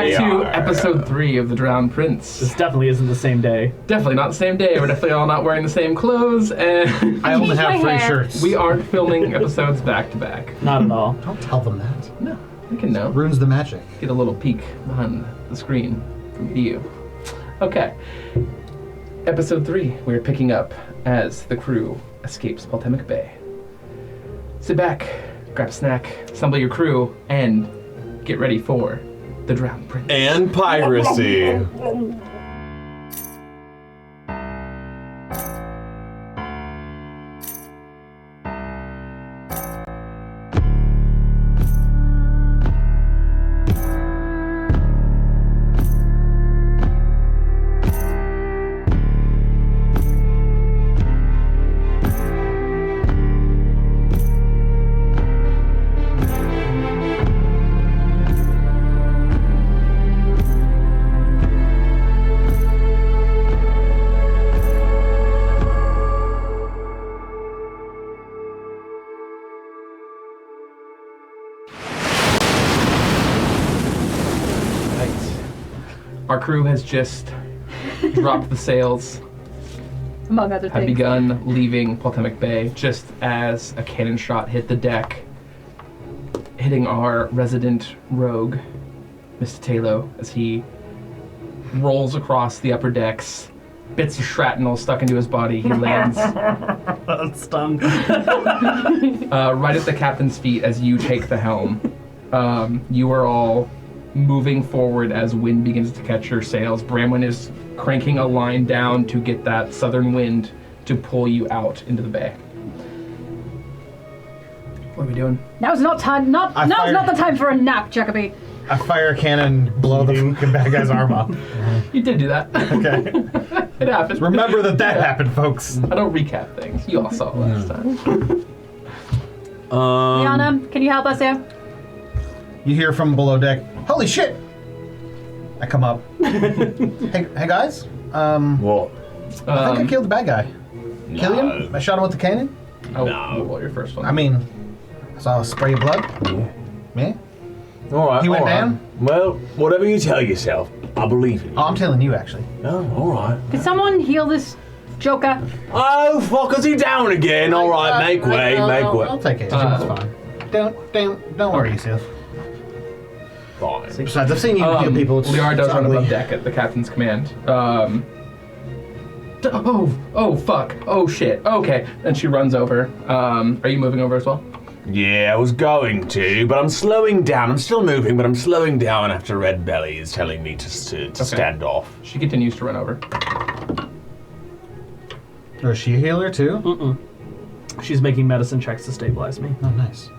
back to episode 3 of The Drowned Prince. This definitely isn't the same day. Definitely not the same day. We're definitely all not wearing the same clothes, and I only have 3 shirts. we aren't filming episodes back to back. Not at all. Don't tell them that. No, we can know. Ruins the magic. Get a little peek behind the screen from you. Okay. Episode 3, we're picking up as the crew escapes Baltemic Bay. Sit back, grab a snack, assemble your crew, and get ready for The Drowned Prince. And piracy. Our crew has just dropped the sails, Among other have things. begun leaving Baltemic Bay just as a cannon shot hit the deck, hitting our resident rogue, Mr. Talo, as he rolls across the upper decks, bits of shrapnel stuck into his body. He lands That stung. right at the captain's feet as you take the helm. You are all moving forward as wind begins to catch your sails. Bramwin is cranking a line down to get that southern wind to pull you out into the bay. What are we doing? Now's not time. Now's not the time for a nap, Jacoby. I fire a cannon, blow the fucking bad guy's arm up. You did do that. Okay. It happened. Remember that happened, folks. I don't recap things. You all saw it last time. Liana, can you help us here? You hear from below deck, holy shit! I come up. hey guys. What? I think I killed the bad guy. Kill him? I shot him with the cannon? Oh, roll your first one. I mean, I saw a spray of blood. Yeah. Me? Alright, He went down? Well, whatever you tell yourself, I believe in you. Oh, I'm telling you, actually. Oh, alright. Can someone heal this joker? Oh, fuck, is he down again? Alright, make way, make way. I'll take it. It's fine. Don't worry yourself. Fine. Besides, I've seen you heal people. It's, Liara does it's run ugly. above deck at the captain's command. Oh, fuck. Oh, shit. Okay. And she runs over. Are you moving over as well? Yeah, I was going to, but I'm slowing down. I'm still moving, but I'm slowing down after Red Belly is telling me to stand off. She continues to run over. Or is she a healer, too? Mm-mm. She's making medicine checks to stabilize me. Oh, nice.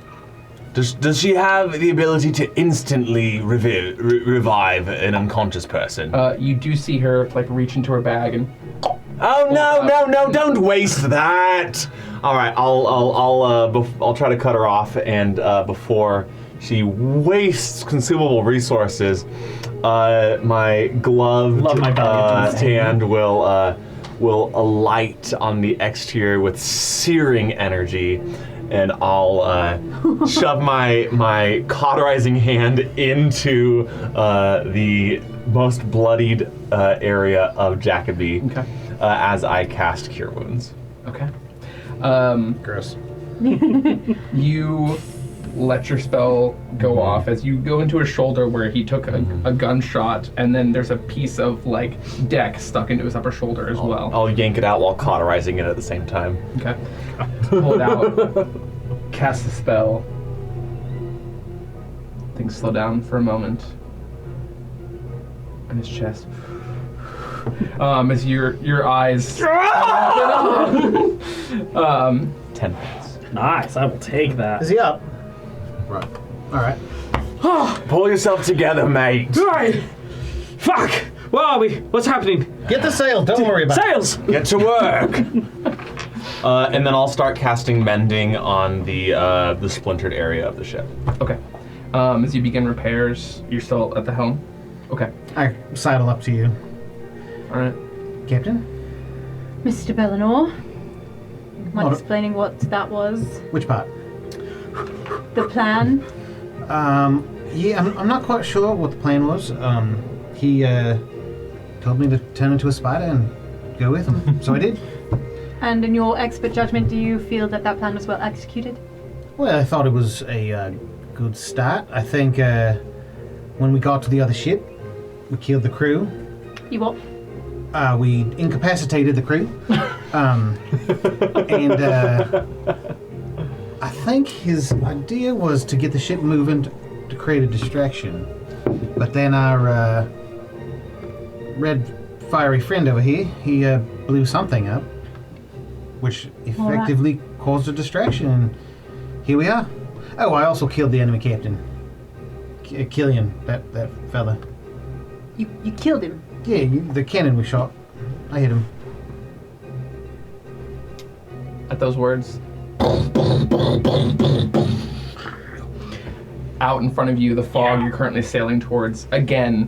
Does she have the ability to instantly revive an unconscious person? You do see her, reach into her bag and... Oh, no, don't waste that! Alright, I'll try to cut her off, and before she wastes consumable resources, my gloved hand will alight on the exterior with searing energy, and I'll shove my cauterizing hand into the most bloodied area of Jacoby as I cast Cure Wounds. Okay. Gross. You let your spell go off as you go into his shoulder where he took a gunshot, and then there's a piece of deck stuck into his upper shoulder as well. I'll yank it out while cauterizing it at the same time. Okay. Pull it out. Cast the spell. Things slow down for a moment. In his chest. As your eyes 10 minutes. Nice, I will take that. Is he up? Right. Alright. Pull yourself together, mate. Right. Fuck! Where are we? What's happening? Get the sail, don't worry about Sails! Get to work. And then I'll start casting mending on the splintered area of the ship. Okay. As you begin repairs, you're still at the helm? Okay. it. I sidle up to you. Alright. Captain? Mr. Bellinor, mind What? explaining what that was? Which part? The plan? Yeah, I'm not quite sure what the plan was. He told me to turn into a spider and go with him, so I did. And in your expert judgment, do you feel that that plan was well executed? Well, I thought it was a good start. I think when we got to the other ship, we killed the crew. You what? We incapacitated the crew. And I think his idea was to get the ship moving to create a distraction. But then our red fiery friend over here, he blew something up, which effectively caused a distraction. And here we are. Oh, I also killed the enemy captain. Killian, that fella. You killed him. Yeah, the cannon we shot. I hit him. At those words, out in front of you, the fog you're currently sailing towards, again,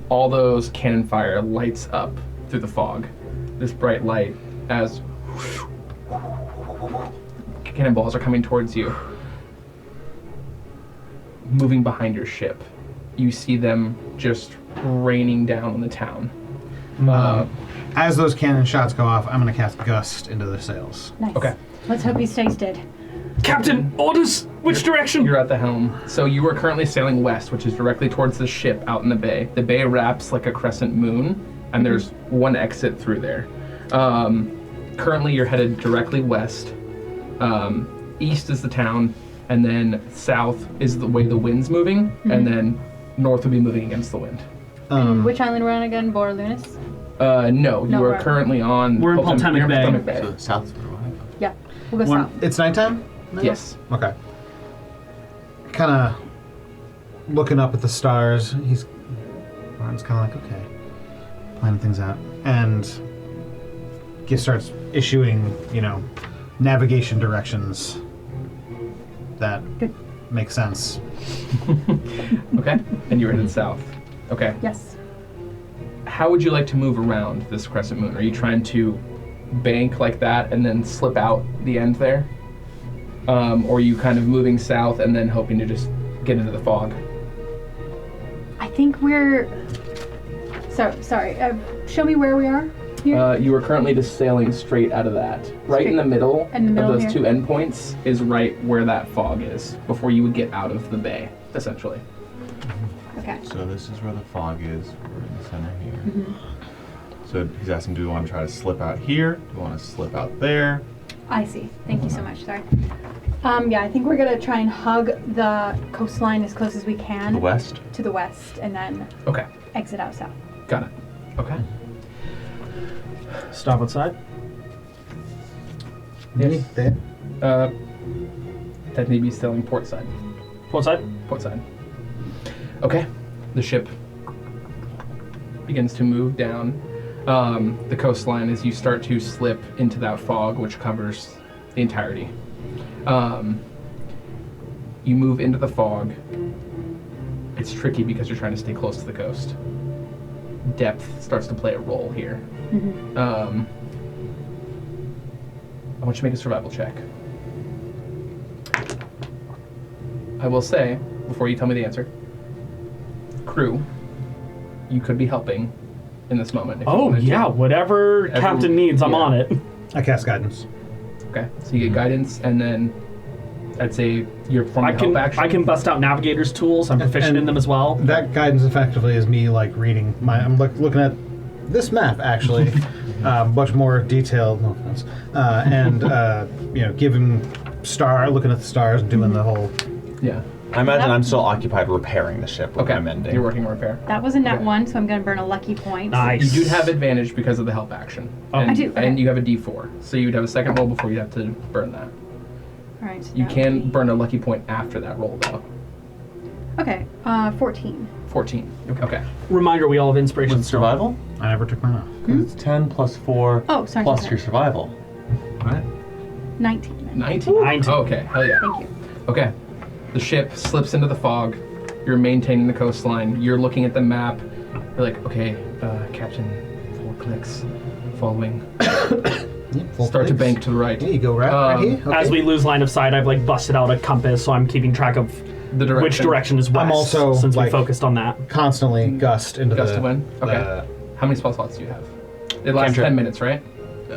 all those cannon fire lights up through the fog. This bright light as cannonballs are coming towards you. Moving behind your ship, you see them just raining down on the town. As those cannon shots go off, I'm going to cast Gust into the sails. Nice. Okay. Let's hope he stays dead. Captain, orders! Which direction? You're at the helm. So you are currently sailing west, which is directly towards the ship out in the bay. The bay wraps like a crescent moon, and there's one exit through there. Currently, you're headed directly west. East is the town, and then south is the way the wind's moving, and then north will be moving against the wind. Which island we're on again? Borlunis? No, you are we're- currently on... We're in Poltemic Bay. Poltemic Bay. So south is where we're at. Yeah. We'll go south. It's nighttime? now? Yes. Okay. Kind of looking up at the stars. Martin's kind of like, okay, planning things out. And Gift starts issuing, navigation directions that Good. make sense. Okay. And you're headed south. Okay. Yes. How would you like to move around this crescent moon? Are you trying to bank like that and then slip out the end there? Or are you kind of moving south and then hoping to just get into the fog? I think we're... Sorry. Show me where we are here. You are currently just sailing straight out of that. Right in the middle, In the middle of those here. two endpoints is right where that fog is, before you would get out of the bay, essentially. Okay. So this is where the fog is. We're in the center here. So he's asking, do we want to try to slip out here? Do we want to slip out there? I see. Thank you so much. Sorry. Yeah, I think we're gonna try and hug the coastline as close as we can. The west? To the west, and then Okay, exit out south. got it. Okay. Stop outside. Yes. There. Technically be sailing port side. Port side. Port side. Okay. The ship begins to move down the coastline as you start to slip into that fog, which covers the entirety. You move into the fog. It's tricky because you're trying to stay close to the coast. Depth starts to play a role here. I want you to make a survival check. I will say, before you tell me the answer, crew, you could be helping in this moment. if you Oh, wanted to. yeah, whatever Captain needs, I'm yeah. on it. I cast guidance. Okay, so you get guidance, and then I'd say you're performing I can help action. I can bust out navigator's tools. I'm proficient And in them as well. That guidance effectively is me reading I'm looking at this map actually, much more detailed. No offense. Giving looking at the stars and doing the whole. Yeah. I imagine I'm still occupied repairing the ship with Okay. my mending. You're working on repair. That was a nat Okay. 1, so I'm gonna burn a lucky point. Nice. You do have advantage because of the help action. Oh. And, I do, okay. And you have a D4, so you'd have a second roll before you have to burn that. All right. So You that can would be- burn a lucky point after that roll, though. Okay. 14. 14. Okay. Reminder: we all have inspiration. With survival? I never took mine off. It's 10 plus 4 Oh, sorry. plus sorry. your survival. Right? 19. 19. 19. Oh, okay. Hell yeah. Thank you. Okay. The ship slips into the fog. You're maintaining the coastline. You're looking at the map. You're like, okay, Captain, 4 clicks. Following. Yep, full Start to clicks. bank to the right. There you go, right Um, here. Okay. As we lose line of sight, I've busted out a compass, so I'm keeping track of The direction. Which direction is west? I'm also, since we like, focused on that. Constantly gust into Gust the... of wind? Okay. How many spell slots do you have? It lasts Cantrip. 10 minutes, right?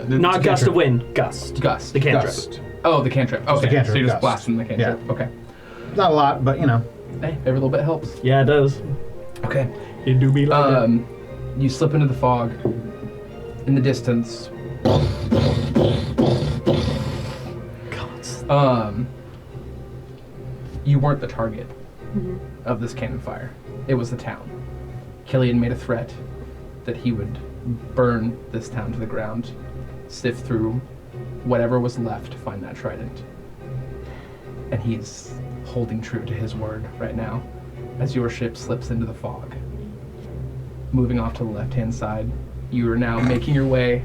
Not gust of wind, gust. Gust. The cantrip. Gust. Oh, the cantrip. Okay. the cantrip, So you're just gust. blasting the cantrip. Yeah. Okay. Not a lot, but, you know. Hey, every little bit helps. Yeah, it does. Okay. It do be like that. You slip into the fog. In the distance. You weren't the target of this cannon fire. It was the town. Killian made a threat that he would burn this town to the ground, sift through whatever was left to find that trident. And he's holding true to his word right now as your ship slips into the fog. Moving off to the left-hand side, you are now making your way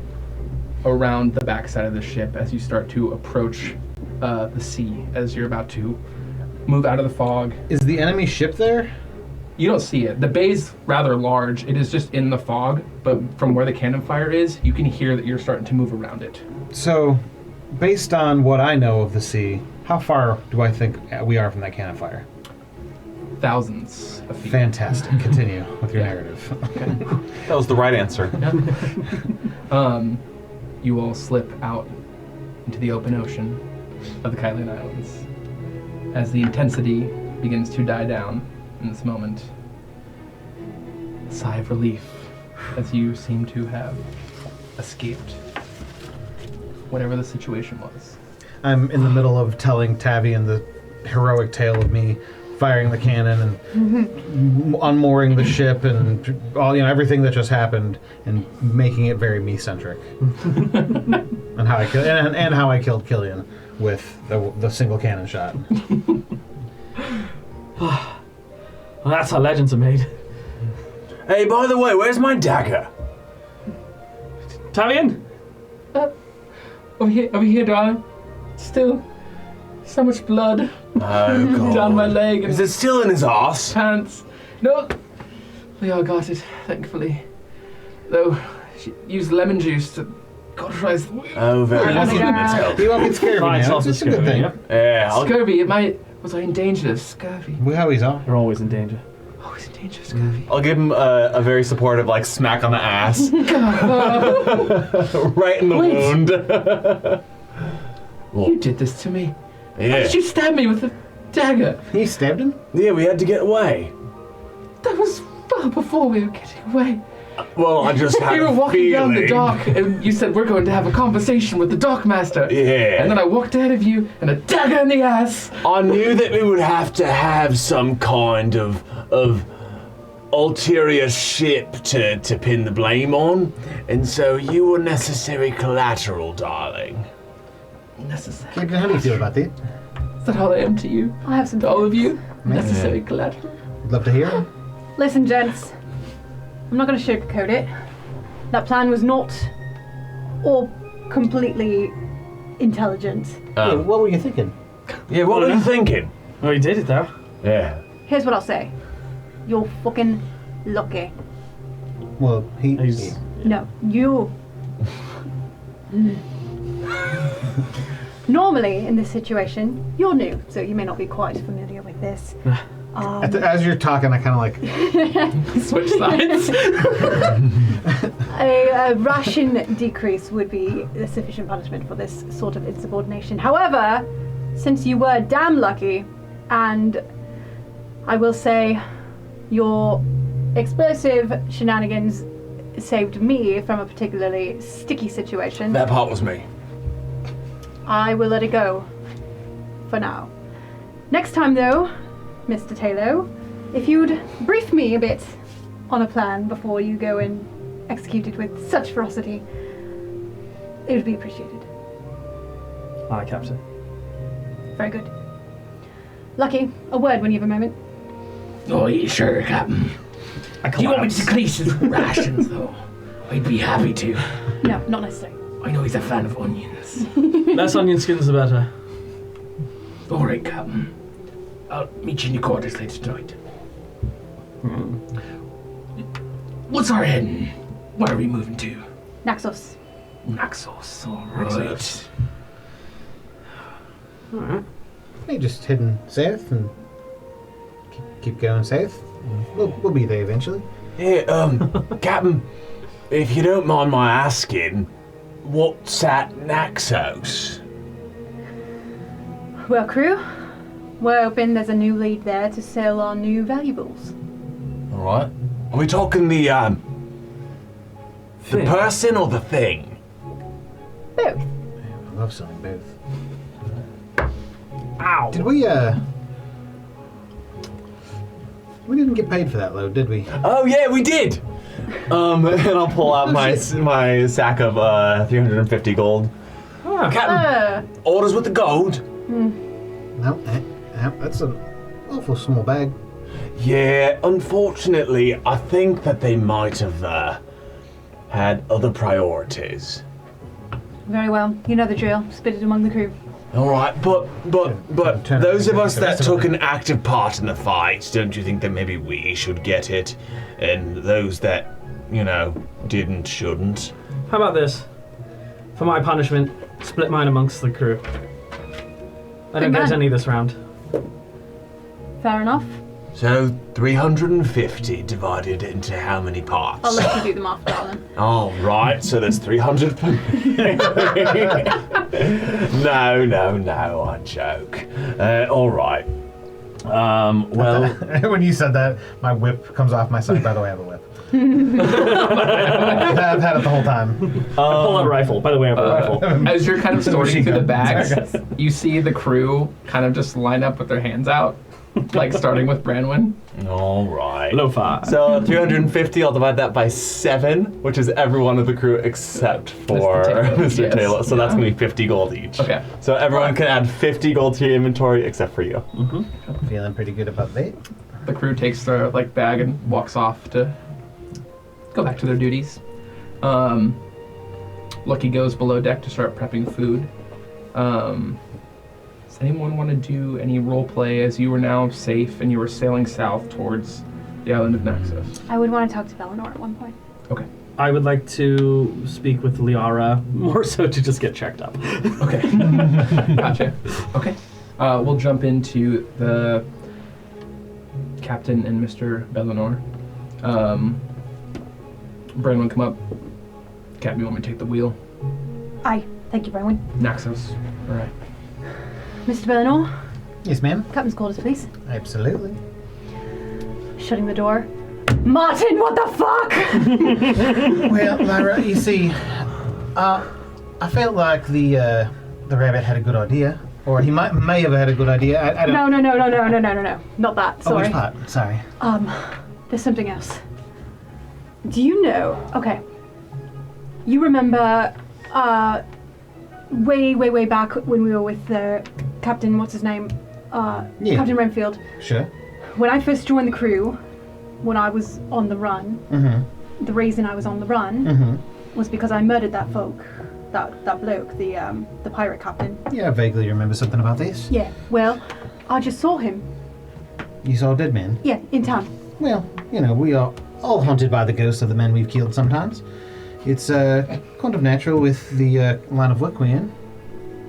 around the backside of the ship as you start to approach the sea, as you're about to move out of the fog. Is the enemy ship there? You don't see it. The bay's rather large. It is just in the fog, but from where the cannon fire is, you can hear that you're starting to move around it. So, based on what I know of the sea, how far do I think we are from that cannon fire? Thousands of feet. Fantastic. Continue with your narrative. That was the right answer. You all slip out into the open ocean of the Kailane Islands. As the intensity begins to die down in this moment, a sigh of relief as you seem to have escaped whatever the situation was. I'm in the middle of telling Tavian the heroic tale of me firing the cannon and unmooring the ship and all, everything that just happened, and making it very me-centric. And how I killed and how I killed Killian with the single cannon shot. Well, that's how legends are made. Hey, by the way, where's my dagger? Tavian? Over here, darling. Still so much blood Oh, God. down my leg and Is it still in his arse? pants. No, we all got it, thankfully. Though she used lemon juice to cauterize the wound. Oh, very That's good. a- It's helped. You won't get scared of me Fine, now. also It's a good scary, thing. yeah. Yeah, I'll Scurvy, it might. Was I in danger of scurvy? We always are. You're always in danger. Always in danger of scurvy. I'll give him a very supportive, smack on the ass. Right in the wound. You did this to me. Why Yeah. did you stab me with a dagger? He stabbed him? Yeah, we had to get away. That was far before we were getting away. Well, I just had We were a walking down the feeling. dock, and you said we're going to have a conversation with the dockmaster. Yeah. And then I walked ahead of you, and a dagger in the ass. I knew that we would have to have some kind of ulterior ship to pin the blame on, and so you were necessary collateral, darling. Necessary. Captain, how do you feel about that? Is that all I am to you? I have some. To all of you? Yeah. Necessary collateral. I'd love to hear. Listen, gents. I'm not going to sugarcoat it. That plan was not or completely intelligent. Hey, what were you thinking? Yeah, what were you thinking? Oh, you did it though. Yeah. Here's what I'll say. You're fucking lucky. Well, He's- No, you. Normally, in this situation, you're new, so you may not be quite familiar with this. As you're talking, I kind of like... Switch sides. A ration decrease would be a sufficient punishment for this sort of insubordination. However, since you were damn lucky, and I will say your explosive shenanigans saved me from a particularly sticky situation, That part was me. I will let it go for now. Next time, though, Mr. Taylor, if you'd brief me a bit on a plan before you go and execute it with such ferocity, it would be appreciated. Aye, Captain. Very good. Lucky, a word when you have a moment. Oh, yeah, sure, Captain. Do you want me to decrease his rations, though? I'd be happy to. No, not necessary. I know he's a fan of onions. Less onion skins, the better. All right, Captain. I'll meet you in your quarters later tonight. What's our heading? Where are we moving to? Naxos. Naxos. All right. Hey, just heading south and keep going south. We'll be there eventually. Yeah, Captain, if you don't mind my asking, what's at Naxos? Well, crew, we're hoping there's a new lead there to sell our new valuables. All right. Are we talking the Thing. person or the thing? Both. I love selling both. Ow! Did we didn't get paid for that load, did we? Oh yeah, we did. And I'll pull out my sack of 350 gold. Ah, Captain, orders with the gold. No, that's an awful small bag. Yeah, unfortunately, I think that they might have had other priorities. Very well. You know the drill. Split it among the crew. All right, but Turn those of around, us the that rest of took them. an active part in the fight, don't you think that maybe we should get it, and those that didn't shouldn't? How about this? For my punishment, split mine amongst the crew. I don't Good get man. any this round. Fair enough. So 350 divided into how many parts? I'll let you do the math, darling. Oh, right, so there's 300 per No, I joke. All right. Well, When you said that, my whip comes off my side. By the way, I have a whip. I've had it the whole time. Pull out rifle. By the way, I have a rifle. As you're kind of sorting Machine through the gun. bags, you see the crew kind of just line up with their hands out, like starting with Branwyn. all right. Lo-fi. So 350, I'll divide that by 7, which is every one of the crew except for Taylor, Mr. yes. Taylor. So that's Yeah. going to be 50 gold each. Okay. So everyone can add 50 gold to your inventory except for you. Feeling pretty good about that. The crew takes their bag and walks off to go back to their duties. Lucky goes below deck to start prepping food. Does anyone want to do any role play as you were now safe and you were sailing south towards the island of Naxos? I would want to talk to Bellinor at one point. Okay. I would like to speak with Liara, more so to just get checked up. Okay. Gotcha. Okay. We'll jump into the captain and Mr. Bellinor. Branwyn, come up. Captain, you want me to take the wheel? Aye. Thank you, Brynwyn. Naxos. All right. Mr. Bellinor, Yes, ma'am. captain's quarters, please. Absolutely. Shutting the door. Martin, what the fuck? Well, Lyra, you see, I felt like the rabbit had a good idea, or he may have had a good idea. I don't. No. Not that. Oh, Sorry. which part? Sorry. There's something else. Do you know? Okay. You remember, way back when we were with the captain. What's his name? Yeah. Captain Renfield. Sure. When I first joined the crew, when I was on the run, Mm-hmm. the reason I was on the run Mm-hmm. was because I murdered that that bloke, the pirate captain. Yeah, I vaguely remember something about this. Yeah. Well, I just saw him. You saw a dead man. Yeah, in town. Well, we are all haunted by the ghosts of the men we've killed sometimes. It's kind of natural with the line of work we're in.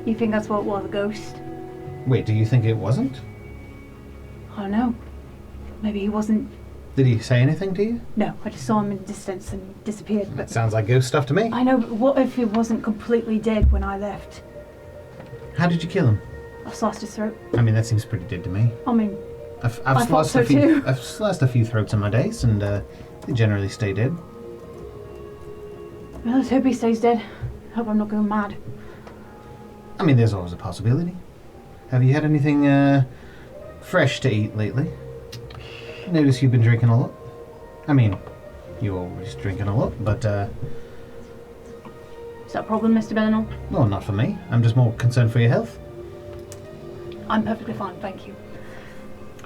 You think that's what it was, a ghost? Wait, do you think it wasn't? I don't know. Maybe he wasn't. Did he say anything to you? No, I just saw him in the distance and he disappeared. That But sounds like ghost stuff to me. I know, but what if he wasn't completely dead when I left? How did you kill him? I sliced his throat. I mean, that seems pretty dead to me. I mean, I've I thought sliced so a few. too. I've sliced a few throats in my days, and they generally stay dead. well, let's hope he stays dead. Hope I'm not going mad. I mean, there's always a possibility. Have you had anything fresh to eat lately? Notice you've been drinking a lot. I mean, you're always drinking a lot, but Is that a problem, Mr. Bellinor? well, not for me. I'm just more concerned for your health. I'm perfectly fine, thank you.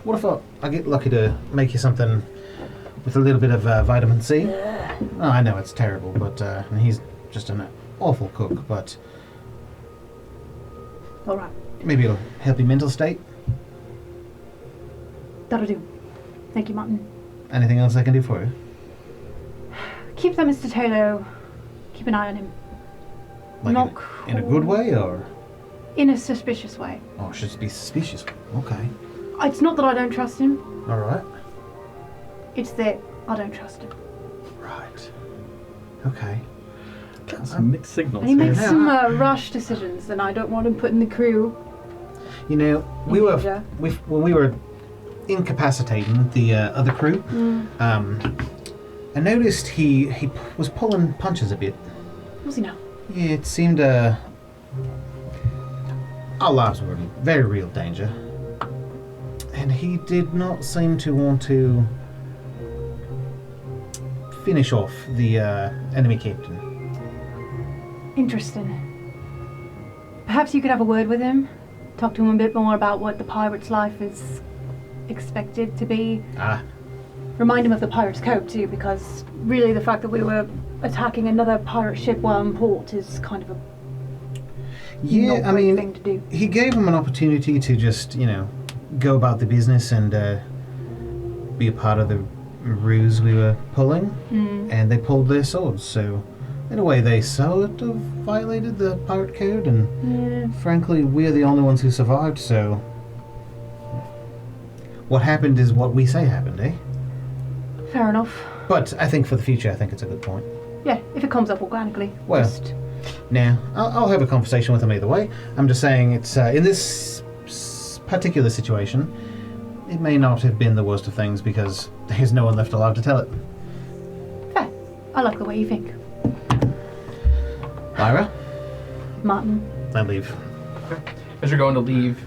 What if I get lucky to make you something with a little bit of vitamin C? Oh, I know it's terrible, but and he's just an awful cook, but All right, maybe it'll help your mental state. that'll do. Thank you, Martin. Anything else I can do for you? Keep that Mr. Taylor. Keep an eye on him. Like Not in a good way, or In a suspicious way. should be suspicious? Okay. It's not that I don't trust him. All right. It's that I don't trust him. Right. Okay. Got some mixed signals. And he makes Yeah. some rash decisions, and I don't want him putting the crew You know, in danger. when we were incapacitating the other crew, I noticed he was pulling punches a bit. What's he now? Yeah, it seemed our lives were in very real danger, and he did not seem to want to finish off the enemy captain. Interesting. Perhaps you could have a word with him. Talk to him a bit more about what the pirate's life is expected to be. Ah, Remind him of the pirate's code too, because really the fact that we were attacking another pirate ship while in port is kind of a yeah. not I great mean, thing to do. he gave him an opportunity to just, go about the business and be a part of the ruse we were pulling, and they pulled their swords. So, in a way, they sort of violated the pirate code, and frankly, we're the only ones who survived. So, what happened is what we say happened, eh? Fair enough. But I think for the future, I think it's a good point. Yeah, if it comes up organically. Well. Just, Now, I'll have a conversation with him either way. I'm just saying it's in this particular situation, it may not have been the worst of things because there's no one left alive to tell it. fair. I like the way you think. Lyra, Martin. I leave. As you're going to leave,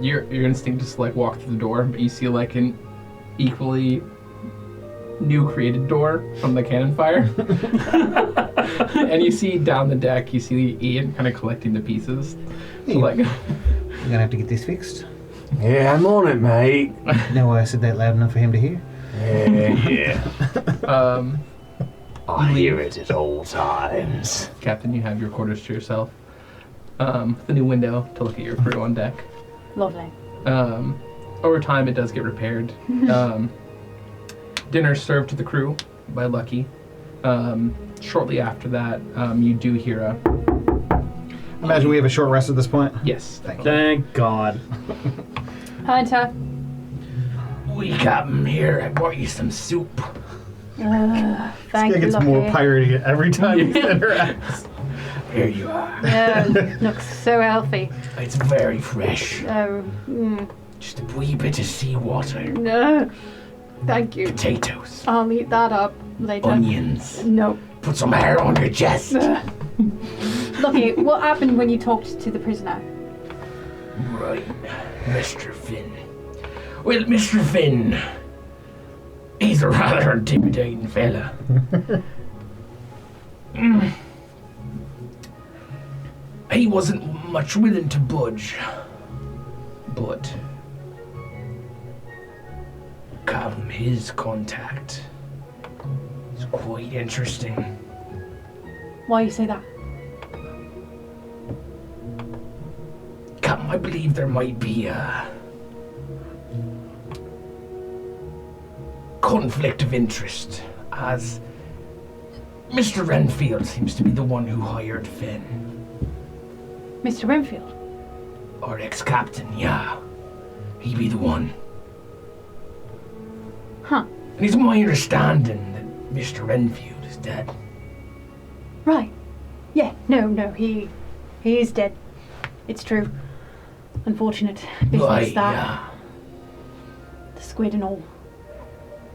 your instinct is to like walk through the door, but you see like an equally new created door from the cannon fire. And you see down the deck, you see Ian kind of collecting the pieces. So Ian. like, You're gonna have to get this fixed. Yeah, I'm on it, mate. No, I said that loud enough for him to hear. Yeah. um, I hear it at all times. Captain, you have your quarters to yourself. With a new window to look at your crew on deck. Lovely. Over time, it does get repaired. Dinner served to the crew by Lucky. Shortly after that, you do hear a Imagine we have a short rest at this point. yes. Thank God. Hunter. We got him here. I brought you some soup. Thank you, It gets Lucky. more piratey every time he interacts. Here you are. Yeah, looks so healthy. It's very fresh. Oh, Just a wee bit of seawater. no. Thank you. Potatoes. I'll eat that up later. Onions. No. Put some hair on your chest. Lucky, what happened when you talked to the prisoner? Right, Mr. Finn. Well, Mr. Finn, he's a rather intimidating fella. He wasn't much willing to budge, but Callum, his contact is quite interesting. Why you say that? Callum, I believe there might be a conflict of interest, as Mr. Renfield seems to be the one who hired Finn. Mr. Renfield? Our ex-captain, yeah. He'd be the one. Huh. And it's my understanding that Mr. Renfield is dead. Right. Yeah, no, he is dead. It's true. Unfortunate business Why, that. yeah. The squid and all.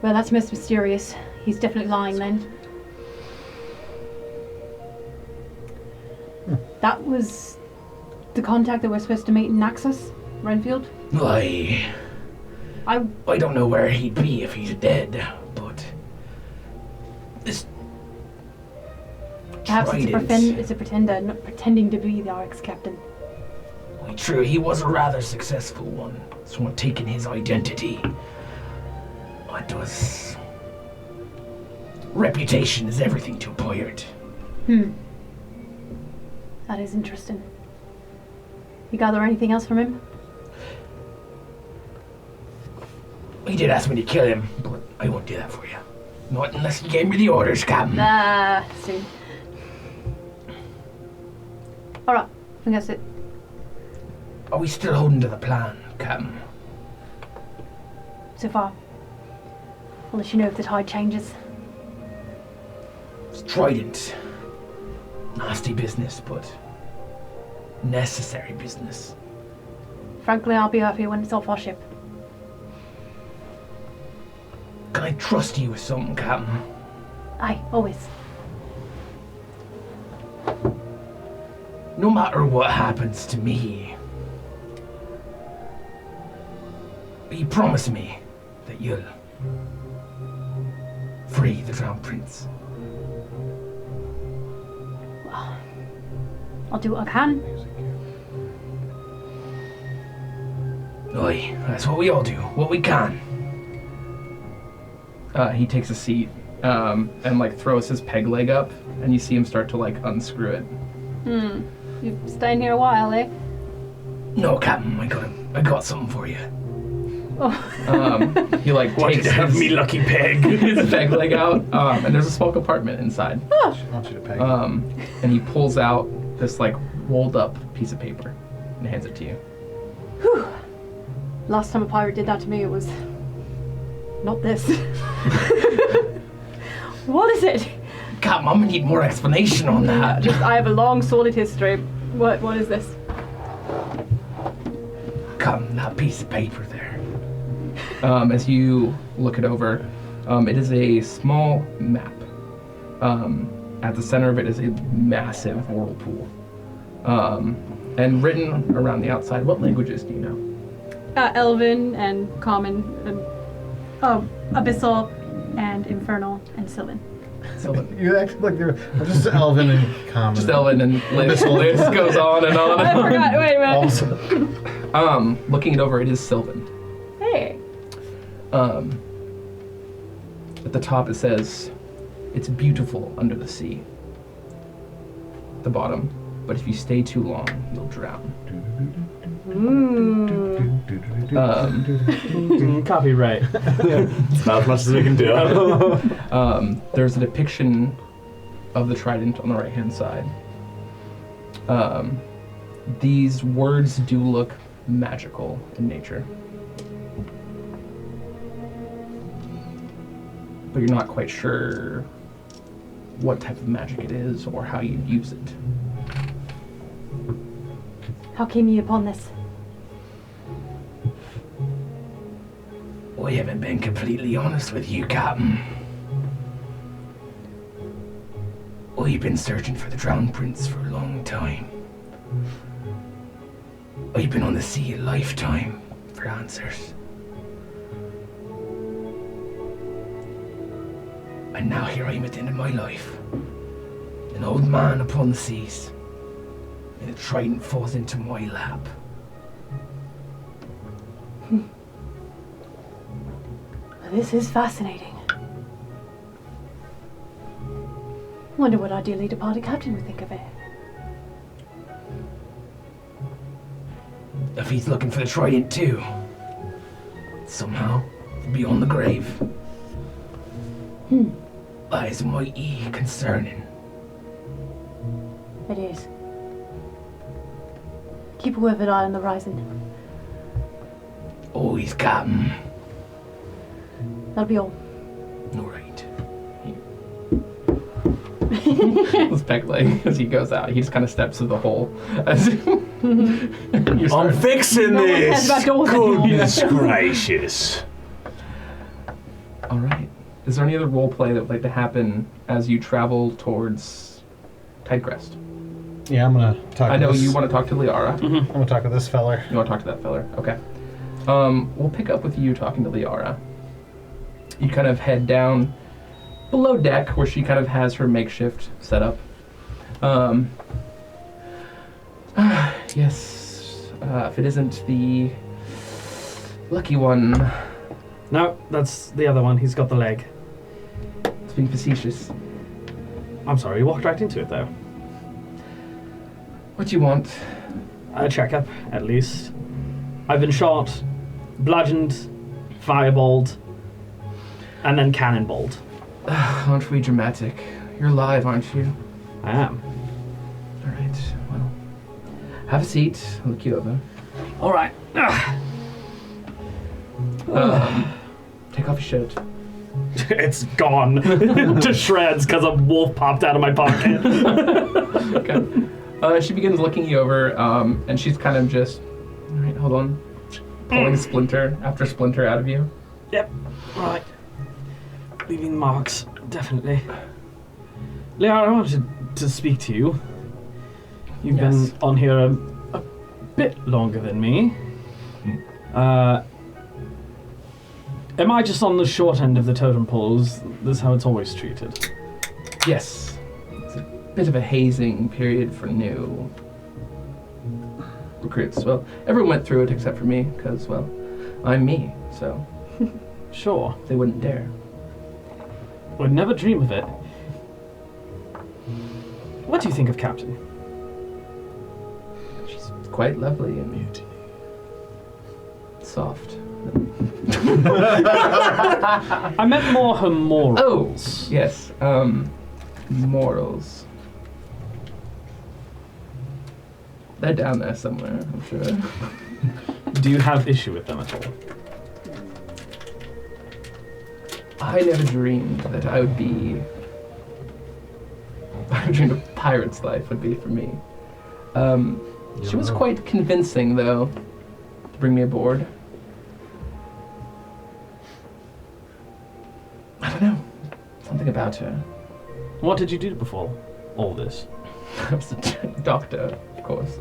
Well, that's most mysterious. He's definitely lying then. That was the contact that we're supposed to meet in Naxos, Renfield? I don't know where he'd be if he's dead, but this Perhaps trident. it's a pretender, not pretending to be our ex-captain. Well, true, he was a rather successful one. Someone taking his identity. It was... Reputation is everything to a pirate. That is interesting. You gather anything else from him? He did ask me to kill him, but I won't do that for you. Not unless you gave me the orders, Captain. Soon. Alright, I think that's it. Are we still holding to the plan? Captain. So far. I'll let you know if the tide changes. It's trident. Nasty business, but necessary business. Frankly, I'll be happy when it's off our ship. Can I trust you with something, Captain? Aye, always. No matter what happens to me, you promise me that you'll free the drowned prince. I'll do what I can. Aye, that's what we all do, what we can. He takes a seat and like throws his peg leg up, and you see him start to like unscrew it. You've staying here a while, eh? No, Captain, I got something for you. Oh. He like takes his, lucky peg. his peg leg out, and there's a small compartment inside. I want you to peg. And he pulls out this like rolled up piece of paper and hands it to you. Whew. Last time a pirate did that to me, it was not this. What is it? Captain, I'm gonna need more explanation on that. I have a long, sordid history. What is this? Captain, that piece of paper there. As you look it over, it is a small map. At the center of it is a massive whirlpool. And written around the outside, what languages do you know? Elven and Common, and Abyssal and Infernal and Sylvan. Sylvan. You act like you're just Elven and Common. Just Elven and list goes on and on. I forgot. Wait a minute. Also, Looking it over, it is Sylvan. Hey. At the top it says, "It's beautiful under the sea." At the bottom, "But if you stay too long, you'll drown." Copyright. Not as much as we can do. There's a depiction of the trident on the right-hand side. These words do look magical in nature, but you're not quite sure what type of magic it is or how you'd use it. How came you upon this? We haven't been completely honest with you, Captain. We've been searching for the drowned prince for a long time. We've been on the sea a lifetime for answers. And now here I am at the end of my life. An old man upon the seas. And a trident falls into my lap. This is fascinating. Wonder what our dearly departed captain would think of it. If he's looking for the trident too. Somehow, beyond the grave. That is mighty concerning. It is. Keep a withered eye on the horizon. Always, Captain. That'll be all. All right. His peg leg, as he goes out, he just kind of steps through the hole. As you start- I'm fixing No one cares this. about doors anymore. Goodness gracious. All right. Is there any other role play that would like to happen as you travel towards Tidecrest? yeah, I'm gonna talk. I know to this, you want to talk to Liara. I'm gonna talk to this feller. You want to talk to that feller? Okay. We'll pick up with you talking to Liara. You kind of head down below deck where she kind of has her makeshift setup. Yes. If it isn't the lucky one, No, that's the other one. He's got the leg. it's being facetious. I'm sorry, he walked right into it though. What do you want? A checkup, at least. I've been shot, bludgeoned, fireballed, and then cannonballed. Aren't we dramatic? You're live, aren't you? I am. All right. Well, have a seat. I'll look you over. All right. Take off your shirt. It's gone to shreds because a wolf popped out of my pocket. Okay. She begins looking you over, and she's kind of just, all right, hold on, pulling splinter after splinter out of you. Yep. Right. Leaving marks, definitely. Leon, I wanted to speak to you. You've Yes. been on here a bit longer than me. Am I just on the short end of the totem pole? Is this how it's always treated? Yes. It's a bit of a hazing period for new recruits. Well, everyone went through it except for me, because, well, I'm me, so Sure. they wouldn't dare. Would never dream of it. What do you think of Captain? She's quite lovely and soft. I meant more her Oh, morals. yes. Morals. They're down there somewhere, I'm sure. Do you have issue with them at all? I never dreamed that I would be. I dreamed a pirate's life would be for me. She was quite convincing, though, to bring me aboard. I don't know. Something about her. What did you do before all this? I was a doctor, of course.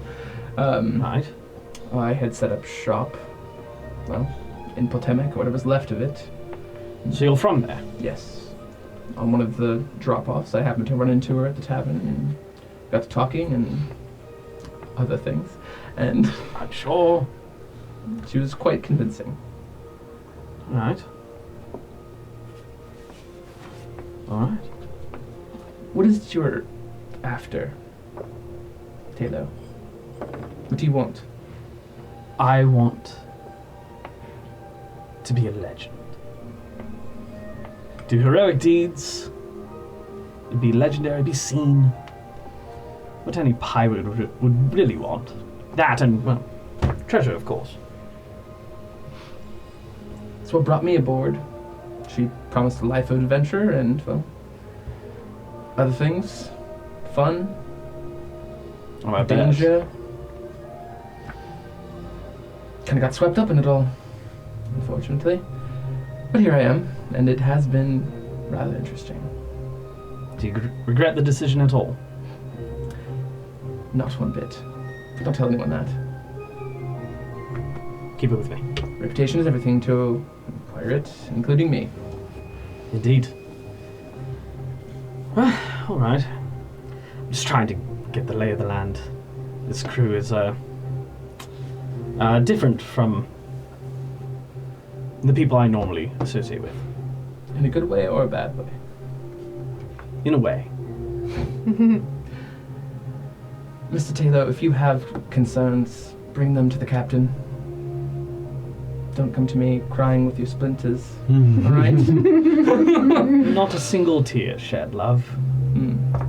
Right. I had set up shop, well, in Potomac, or whatever's left of it. So you're from there? Yes. On one of the drop-offs, I happened to run into her at the tavern and got to talking and other things. And I'm sure. she was quite convincing. Right. Alright. What is it you're after, Taylor? What do you want? I want to be a legend. Do heroic deeds, be legendary, be seen. What any pirate would really want. That and, well, treasure, of course. That's what brought me aboard. She promised a life of adventure and, well, other things. Fun, About danger. Kind of got swept up in it all, unfortunately. But here I am, and it has been rather interesting. Do you regret the decision at all? Not one bit. Don't tell anyone that. Keep it with me. Reputation is everything to a pirate, including me. Indeed. Well, alright. I'm just trying to get the lay of the land. This crew is, different from the people I normally associate with. In a good way or a bad way? In a way. Mr. Taylor, if you have concerns, bring them to the captain. Don't come to me crying with your splinters, alright? Not a single tear shed, love.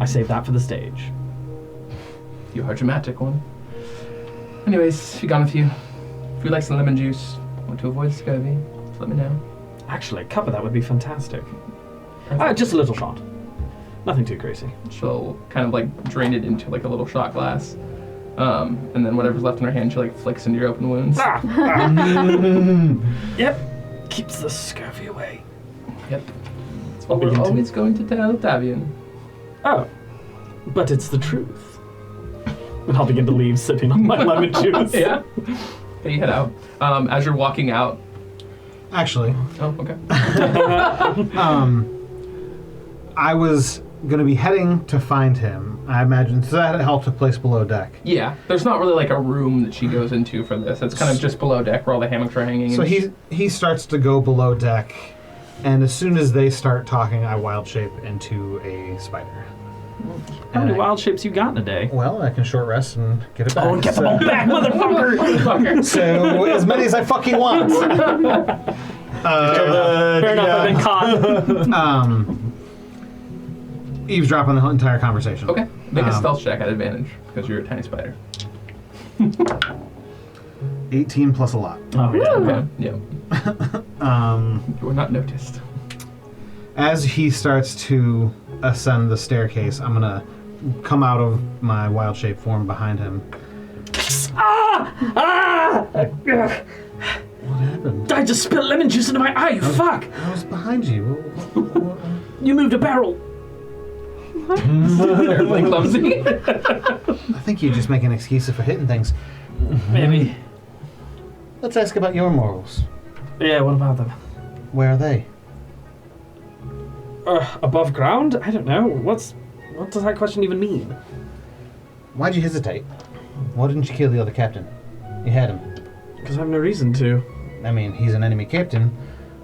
I save that for the stage. You are a dramatic one. Anyways, be gone with you. If you like some lemon juice, want to avoid scurvy, just let me know. Actually, a cup of that would be fantastic. Just a little shot. Nothing too crazy. She'll kind of like drain it into like a little shot glass. And then whatever's left in her hand, she like flicks into your open wounds. Yep. Keeps the scurvy away. Yep. That's what we're always going to tell Tavian. Oh. But it's the truth. And I'll begin to leave sipping on my lemon juice. Yeah. Okay, you head out. As you're walking out. Actually, Oh, okay. I was going to be heading to find him. I imagine so that all took place below deck. Yeah, there's not really like a room that she goes into for this. It's kind of just below deck where all the hammocks are hanging. So and he starts to go below deck, and as soon as they start talking, I wild shape into a spider. How many And wild shapes you got in a day? Well, I can short rest and get it back. Oh, and get them all back, motherfucker! So as many as I fucking want. Fair enough, I've been caught. Eavesdrop on the entire conversation. Okay, make a stealth check at advantage because you're a tiny spider. 18 plus a lot. Oh, yeah. Okay. Yeah. You were not noticed. As he starts to ascend the staircase, I'm gonna come out of my wild shape form behind him. What happened? I just spilled lemon juice into my eye, you fuck! I was behind you. You moved a barrel. Terribly clumsy. I think you're just making excuses for hitting things. Maybe. Let's ask about your morals. Yeah, what about them? Where are they? Above ground? I don't know. What does that question even mean? Why'd you hesitate? Why didn't you kill the other captain? You had him. Because I have no reason to. I mean, he's an enemy captain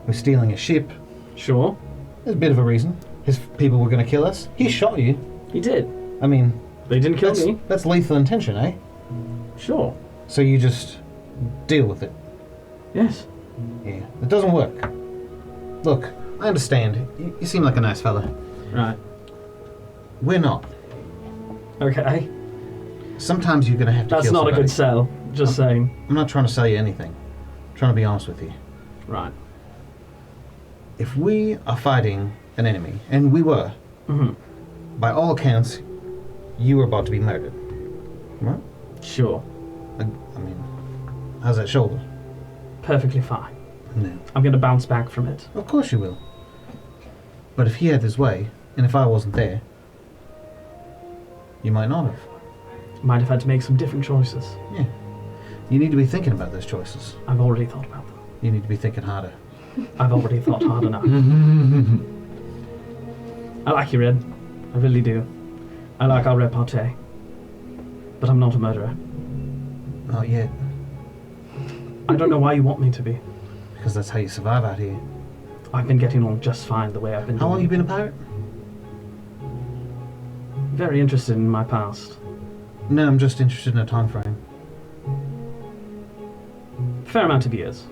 who's stealing a ship. Sure. There's a bit of a reason. His people were going to kill us. He shot you. He did. I mean, They didn't kill me. that's lethal intention, eh? Sure. So you just deal with it. Yes. Yeah, it doesn't work. Look, I understand. You seem like a nice fella. Right. We're not. Okay. Sometimes you're going to have to That's kill not somebody. a good sell. Just saying. I'm not trying to sell you anything. I'm trying to be honest with you. Right. If we are fighting an enemy, and we were, Mm-hmm. by all accounts, you were about to be murdered. Right? Sure. I mean, how's that shoulder? Perfectly fine. No. I'm going to bounce back from it. Of course you will. But if he had his way, and if I wasn't there, you might not have. Might have had to make some different choices. Yeah. You need to be thinking about those choices. I've already thought about them. You need to be thinking harder. I've already thought hard enough. I like you, Red. I really do. I like our repartee. But I'm not a murderer. Not yet, I don't know why you want me to be. because that's how you survive out here. I've been getting on just fine the way I've been How doing. long you been a pirate? Very interested in my past. No, I'm just interested in a time frame. Fair amount of years.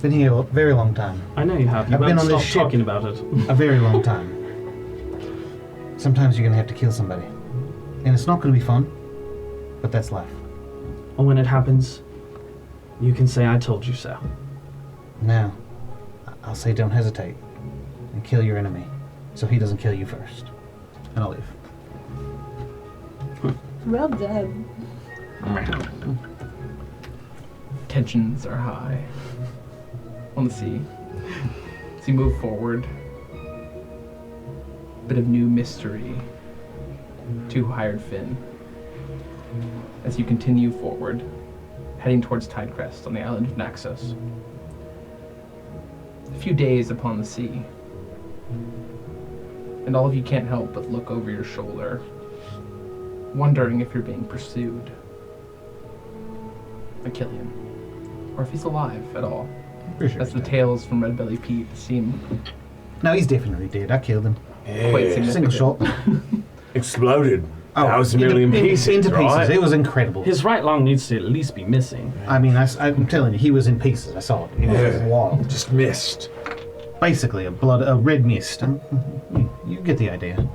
Been here a very long time. I know you have. You I've been won't on this stop ship. talking about it. A very long time. Sometimes you're gonna have to kill somebody. And it's not gonna be fun, but that's life. And when it happens, you can say I told you so. Now, I'll say don't hesitate. And kill your enemy, so he doesn't kill you first. And I'll leave. Well done. Tensions are high on the sea. As you move forward, bit of new mystery to Hired Finn. As you continue forward, heading towards Tidecrest on the island of Naxos. A few days upon the sea, and all of you can't help but look over your shoulder, wondering if you're being pursued by Killian, or if he's alive at all. Pretty sure As the he's dead. tales from Red Belly Pete seem No, he's definitely dead. I killed him. quite Yeah. significant. Single shot. Exploded. Oh, That was a million pieces, into pieces. right? It was incredible. His right lung needs to at least be missing. I mean, I'm telling you, he was in pieces. I saw it. It was Yeah. wild. Just missed. Basically, a red mist. You get the idea.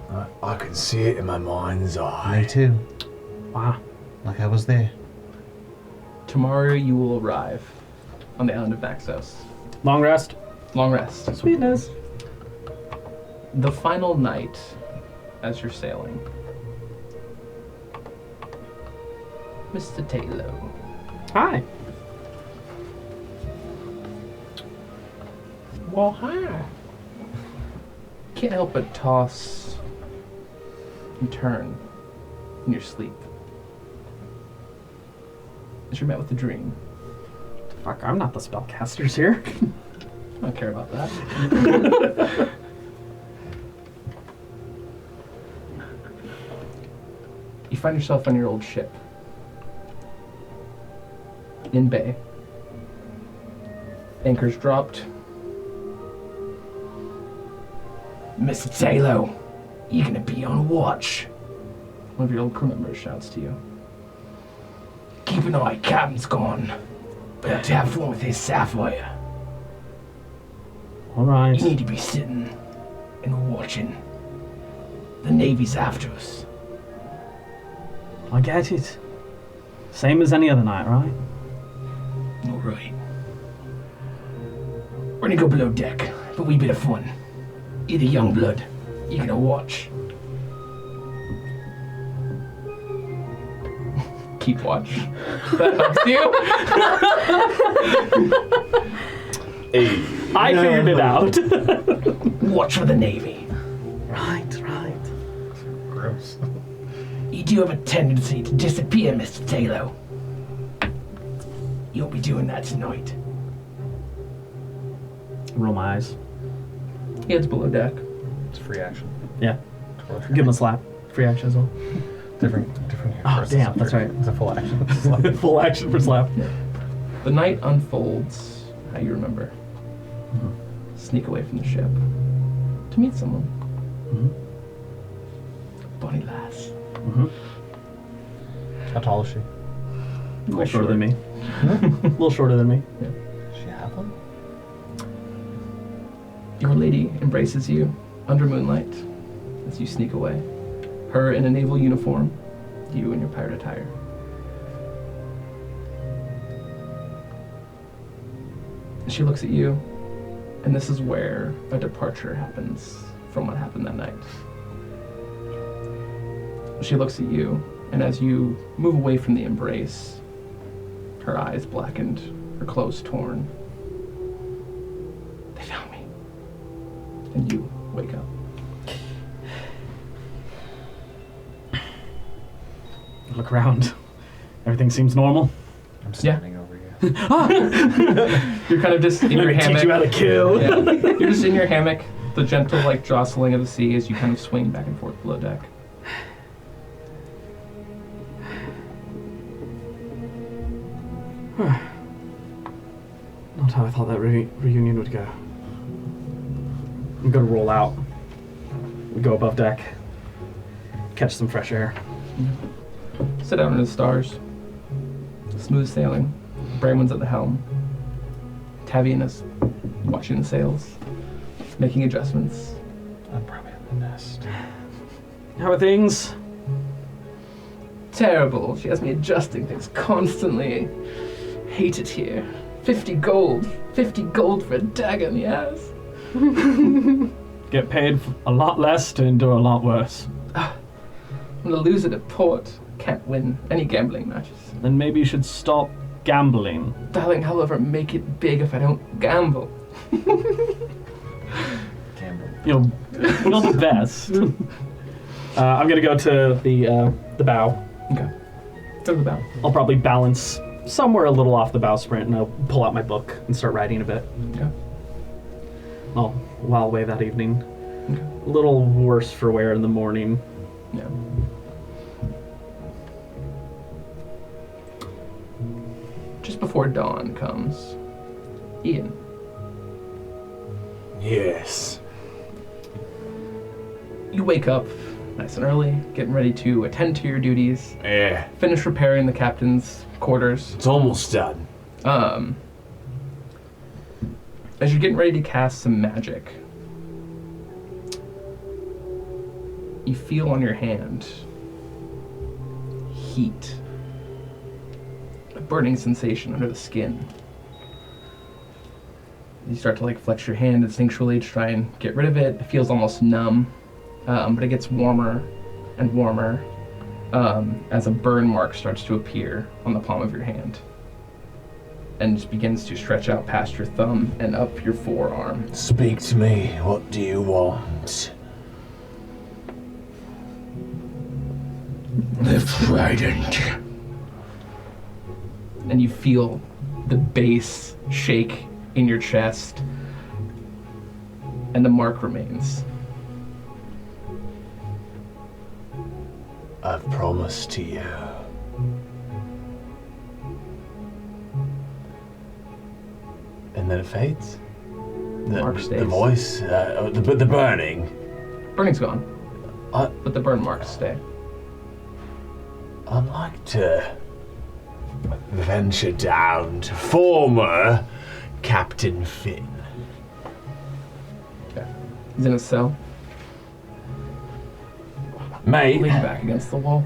I can see it in my mind's Me eye. too. Wow. Like I was there. Tomorrow you will arrive on the island of Naxos. Long rest. Long rest. Sweetness. The final night as you're sailing. Mr. Taylor. Hi. Well, hi. Can't help but toss and turn in your sleep as you're met with a dream. Fuck, I'm not the spellcasters here. I don't care about that. You find yourself on your old ship in bay. Anchors dropped. Mr. Taylor, you're gonna be on watch. One of your old crew members shouts to you. Keep an eye, Captain's gone. But have to have fun with his sapphire. Alright. You need to be sitting and watching. The Navy's after us. I get it. Same as any other night, right? All right. We're gonna go below deck for a wee bit of fun. You're the young blood. You're gonna watch. Keep watch. That helps you. Hey. I figured it out. Watch for the Navy. Right. Gross. You do have a tendency to disappear, Mr. Taylor. You'll be doing that tonight. Roll my eyes. He heads below deck. It's free action. Yeah. Give him a slap. Free action as well. Different. Oh, damn, that's right. It's a full action. Full action for slap. The night unfolds how you remember. Sneak away from the ship to meet someone. Bonnie lass. How tall is she? A little shorter than me. A little shorter than me. Does she have one? Your lady embraces you under moonlight as you sneak away. Her in a naval uniform, you in your pirate attire. She looks at you, and this is where a departure happens from what happened that night. She looks at you, and as you move away from the embrace, her eyes blackened, her clothes torn. They found me. And you wake up. Look around. Everything seems normal. I'm standing over you. You're kind of just in your Let me hammock. teach you how to kill. Yeah. You're just in your hammock, the gentle like jostling of the sea as you kind of swing back and forth below deck. Not how I thought that reunion would go. I'm gonna roll out. We go above deck. Catch some fresh air. Sit down under the stars. Smooth sailing. Bramon's at the helm. Tavian is watching the sails, making adjustments. I'm probably in the nest. How are things? Terrible. She has me adjusting things constantly. Hate it here. 50 gold. 50 gold for a dagger in the ass. Get paid a lot less to endure a lot worse. I'm gonna lose it at port. Can't win any gambling matches. Then maybe you should stop gambling. Darling, I'll ever make it big if I don't gamble. Gamble. You're the best. I'm gonna go to the bow. Okay. Go to the bow. I'll probably balance somewhere a little off the bowsprit, and I'll pull out my book and start writing a bit. Okay. I'll while away that evening. Okay. A little worse for wear in the morning. Yeah. Just before dawn comes, Ian. Yes. You wake up nice and early, getting ready to attend to your duties, Yeah. finish repairing the captain's quarters. It's almost done. As you're getting ready to cast some magic, you feel on your hand heat, a burning sensation under the skin. You start to like flex your hand instinctually to try and get rid of it. It feels almost numb, but it gets warmer and warmer as a burn mark starts to appear on the palm of your hand and just begins to stretch out past your thumb and up your forearm. Speak to me. What do you want? The trident. And you feel the base shake in your chest, and the mark remains. I've promised to you. And then it fades. Mark stays. The voice, the burning. Burning's gone, I- but the burn marks stay. I'd like to venture down to former Captain Finn. Okay. He's in a cell, Mate, leaning back against the wall.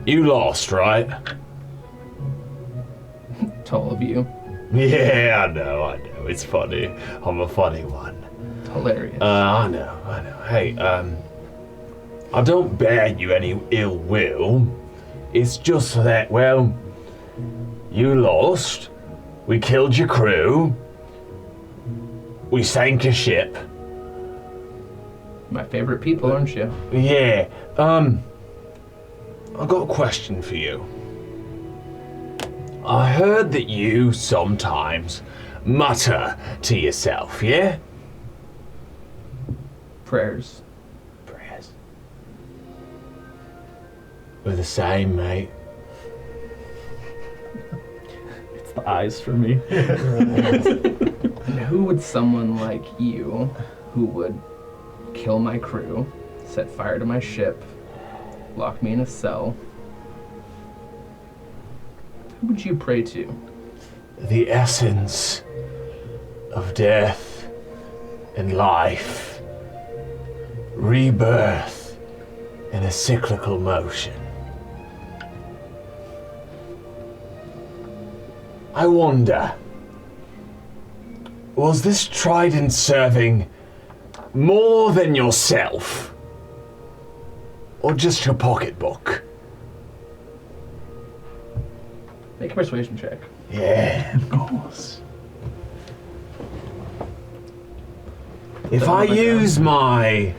you lost, right? To all of you. Yeah, I know. It's funny. I'm a funny one. Hilarious. I know. Hey, I don't bear you any ill will. It's just that, well, you lost. We killed your crew. We sank your ship. My favorite people, aren't you? Yeah, I've got a question for you. I heard that you sometimes mutter to yourself, yeah? Prayers. Prayers. We're the same, mate. It's the eyes for me. And who would someone like you, who would kill my crew, set fire to my ship, lock me in a cell, who would you pray to? The essence of death and life, rebirth in a cyclical motion. I wonder, was this trident serving more than yourself, or just your pocketbook? Make a persuasion check. Yeah, of course. If I use my...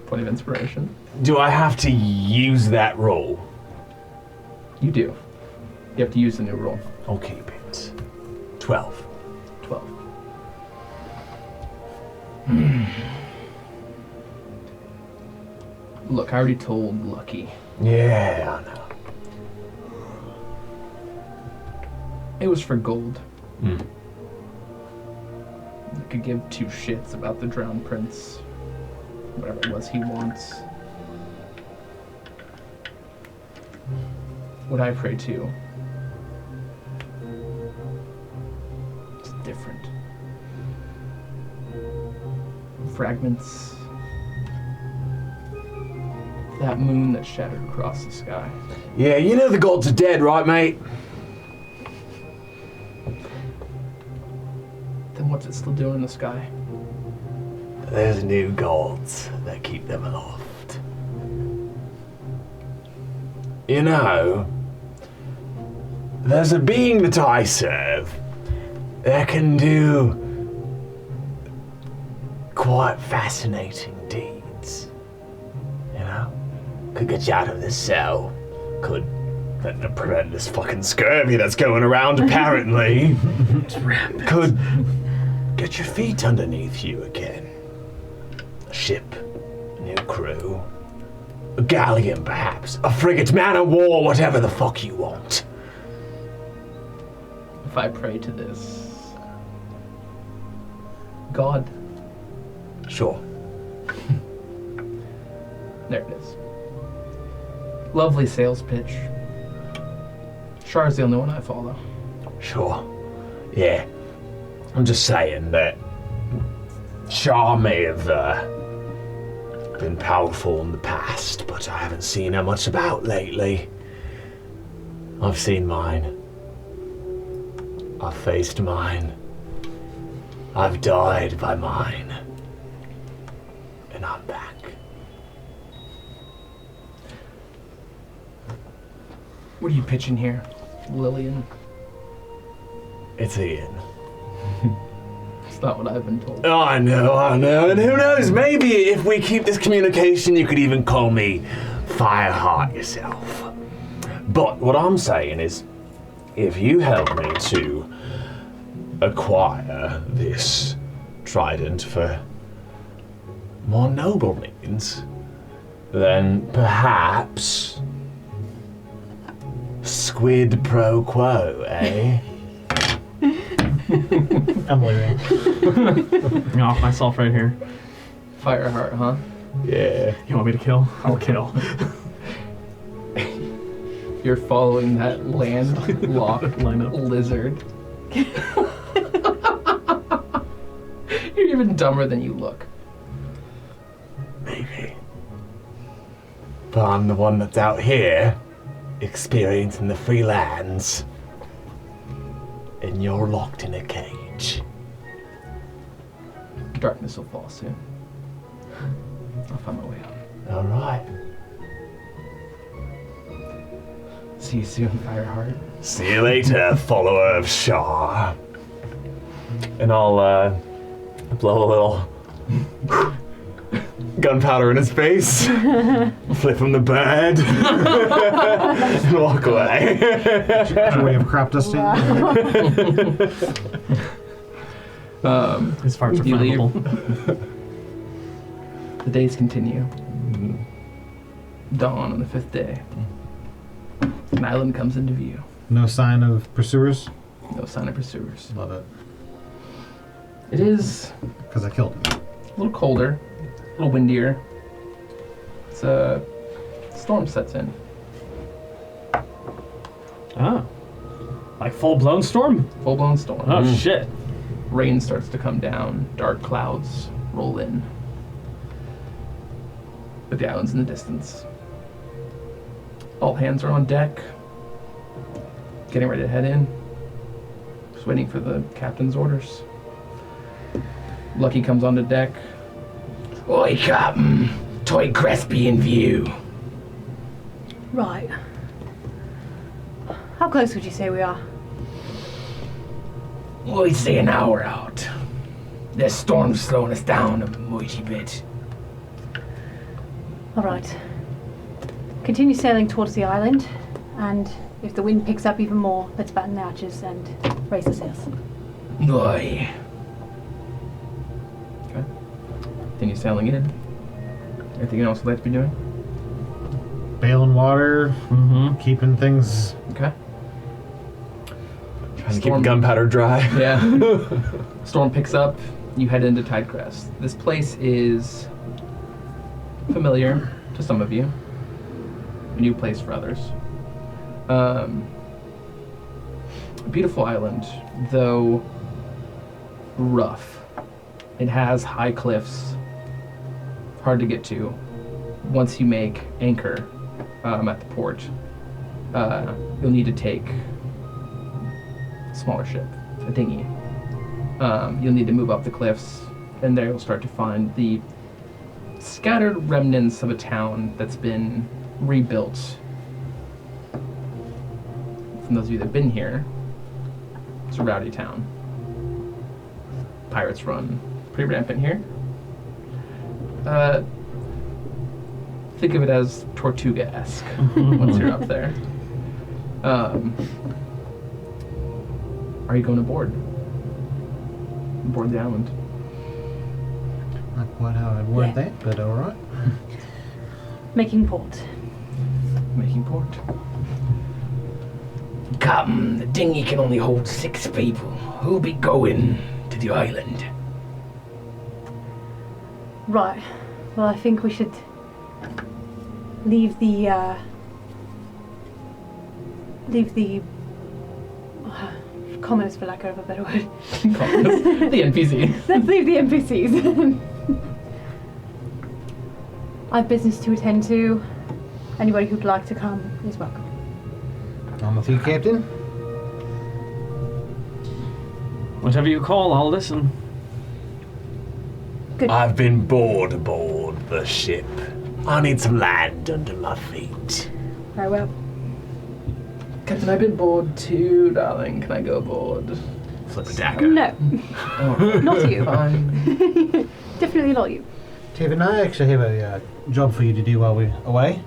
Point of inspiration. Do I have to use that roll? You do. You have to use the new roll. I'll keep it. 12. 12. Look, I already told Lucky. Yeah, I know. It was for gold. Mm. You could give two shits about the drowned prince. Whatever it was he wants. What I pray to. It's different. Fragments. That moon that shattered across the sky. Yeah, you know the gods are dead, right, mate? Then what's it still doing in the sky? There's new gods that keep them aloft. You know, there's a being that I serve that can do quite fascinating deeds. You know? Could get you out of this cell. Could prevent this fucking scurvy that's going around, apparently. Could get your feet underneath you again. A ship, a new crew, a galleon perhaps, a frigate, man of war, whatever the fuck you want. If I pray to this God, Sure. there it is. Lovely sales pitch. Char's the only one I follow. Sure. Yeah. I'm just saying that Shah may have been powerful in the past, but I haven't seen her much about lately. I've seen mine. I've faced mine. I've died by mine. And I'm back. What are you pitching here, Lillian? It's Ian. It's not what I've been told. Oh, I know. And who knows, maybe if we keep this communication, you could even call me Fireheart yourself. But what I'm saying is, if you help me to acquire this trident for more noble means, then perhaps squid pro quo, eh? I'm leaving. I'm off myself right here. Fireheart, huh? Yeah. You want me to kill? I'll kill. You're following that landlocked Lineup. lizard. You're even dumber than you look. Maybe. But I'm the one that's out here, experiencing the free lands. and you're locked in a cage. Darkness will fall soon. I'll find my way out. All right. See you soon, Fireheart. See you later, follower of Shah. And I'll blow a little gunpowder in his face, flip him the bird, and walk away. We have crop dusting. His farts are You leave. flammable. The days continue. Dawn on the 5th day. An island comes into view. No sign of pursuers. No sign of pursuers. Love it. It is Because I killed him. a little colder, a little windier. It's a storm sets in. Ah. Like full-blown storm? Full-blown storm. Oh, shit. Rain starts to come down. Dark clouds roll in. But the island's in the distance. All hands are on deck. Getting ready to head in. Just waiting for the captain's orders. Lucky comes onto deck. Oi, Captain. Toy Crespi in view. Right. How close would you say we are? I'd say an hour out. The storm's slowing us down a mighty bit. All right. Continue sailing towards the island, and if the wind picks up even more, let's batten the hatches and raise the sails. Aye. Okay. Continue sailing in. Anything else you'd like to be doing? Bailing water, Mm-hmm. keeping things. Okay. Trying to keep gunpowder dry. Yeah. Storm picks up. You head into Tidecrest. This place is familiar to some of you. A new place for others. Beautiful island, though rough. It has high cliffs, hard to get to. Once you make anchor at the port, you'll need to take a smaller ship, a dinghy. You'll need to move up the cliffs, and there you'll start to find the scattered remnants of a town that's been rebuilt. From those of you that have been here, it's a rowdy town. Pirates run pretty rampant here. Think of it as Tortuga-esque once you're up there. Are you going aboard? Aboard the island? Not quite how I'd word Yeah. that, but alright. Making port. Making port. Captain, the dinghy can only hold 6 people. Who'll be going to the island? Right. Well, I think we should leave the commoners, for lack of a better word. The NPC. Let's leave the NPCs. I have business to attend to. Anybody who'd like to come is welcome. I'm with you, Captain. Whatever you call, I'll listen. Good. I've been bored aboard the ship. I need some land under my feet. Very well. Captain, I've been bored too, darling. Can I go aboard? Flip a dagger. No, Oh, not you. fine. Definitely not you. Tiffin, I actually have a job for you to do while we're away.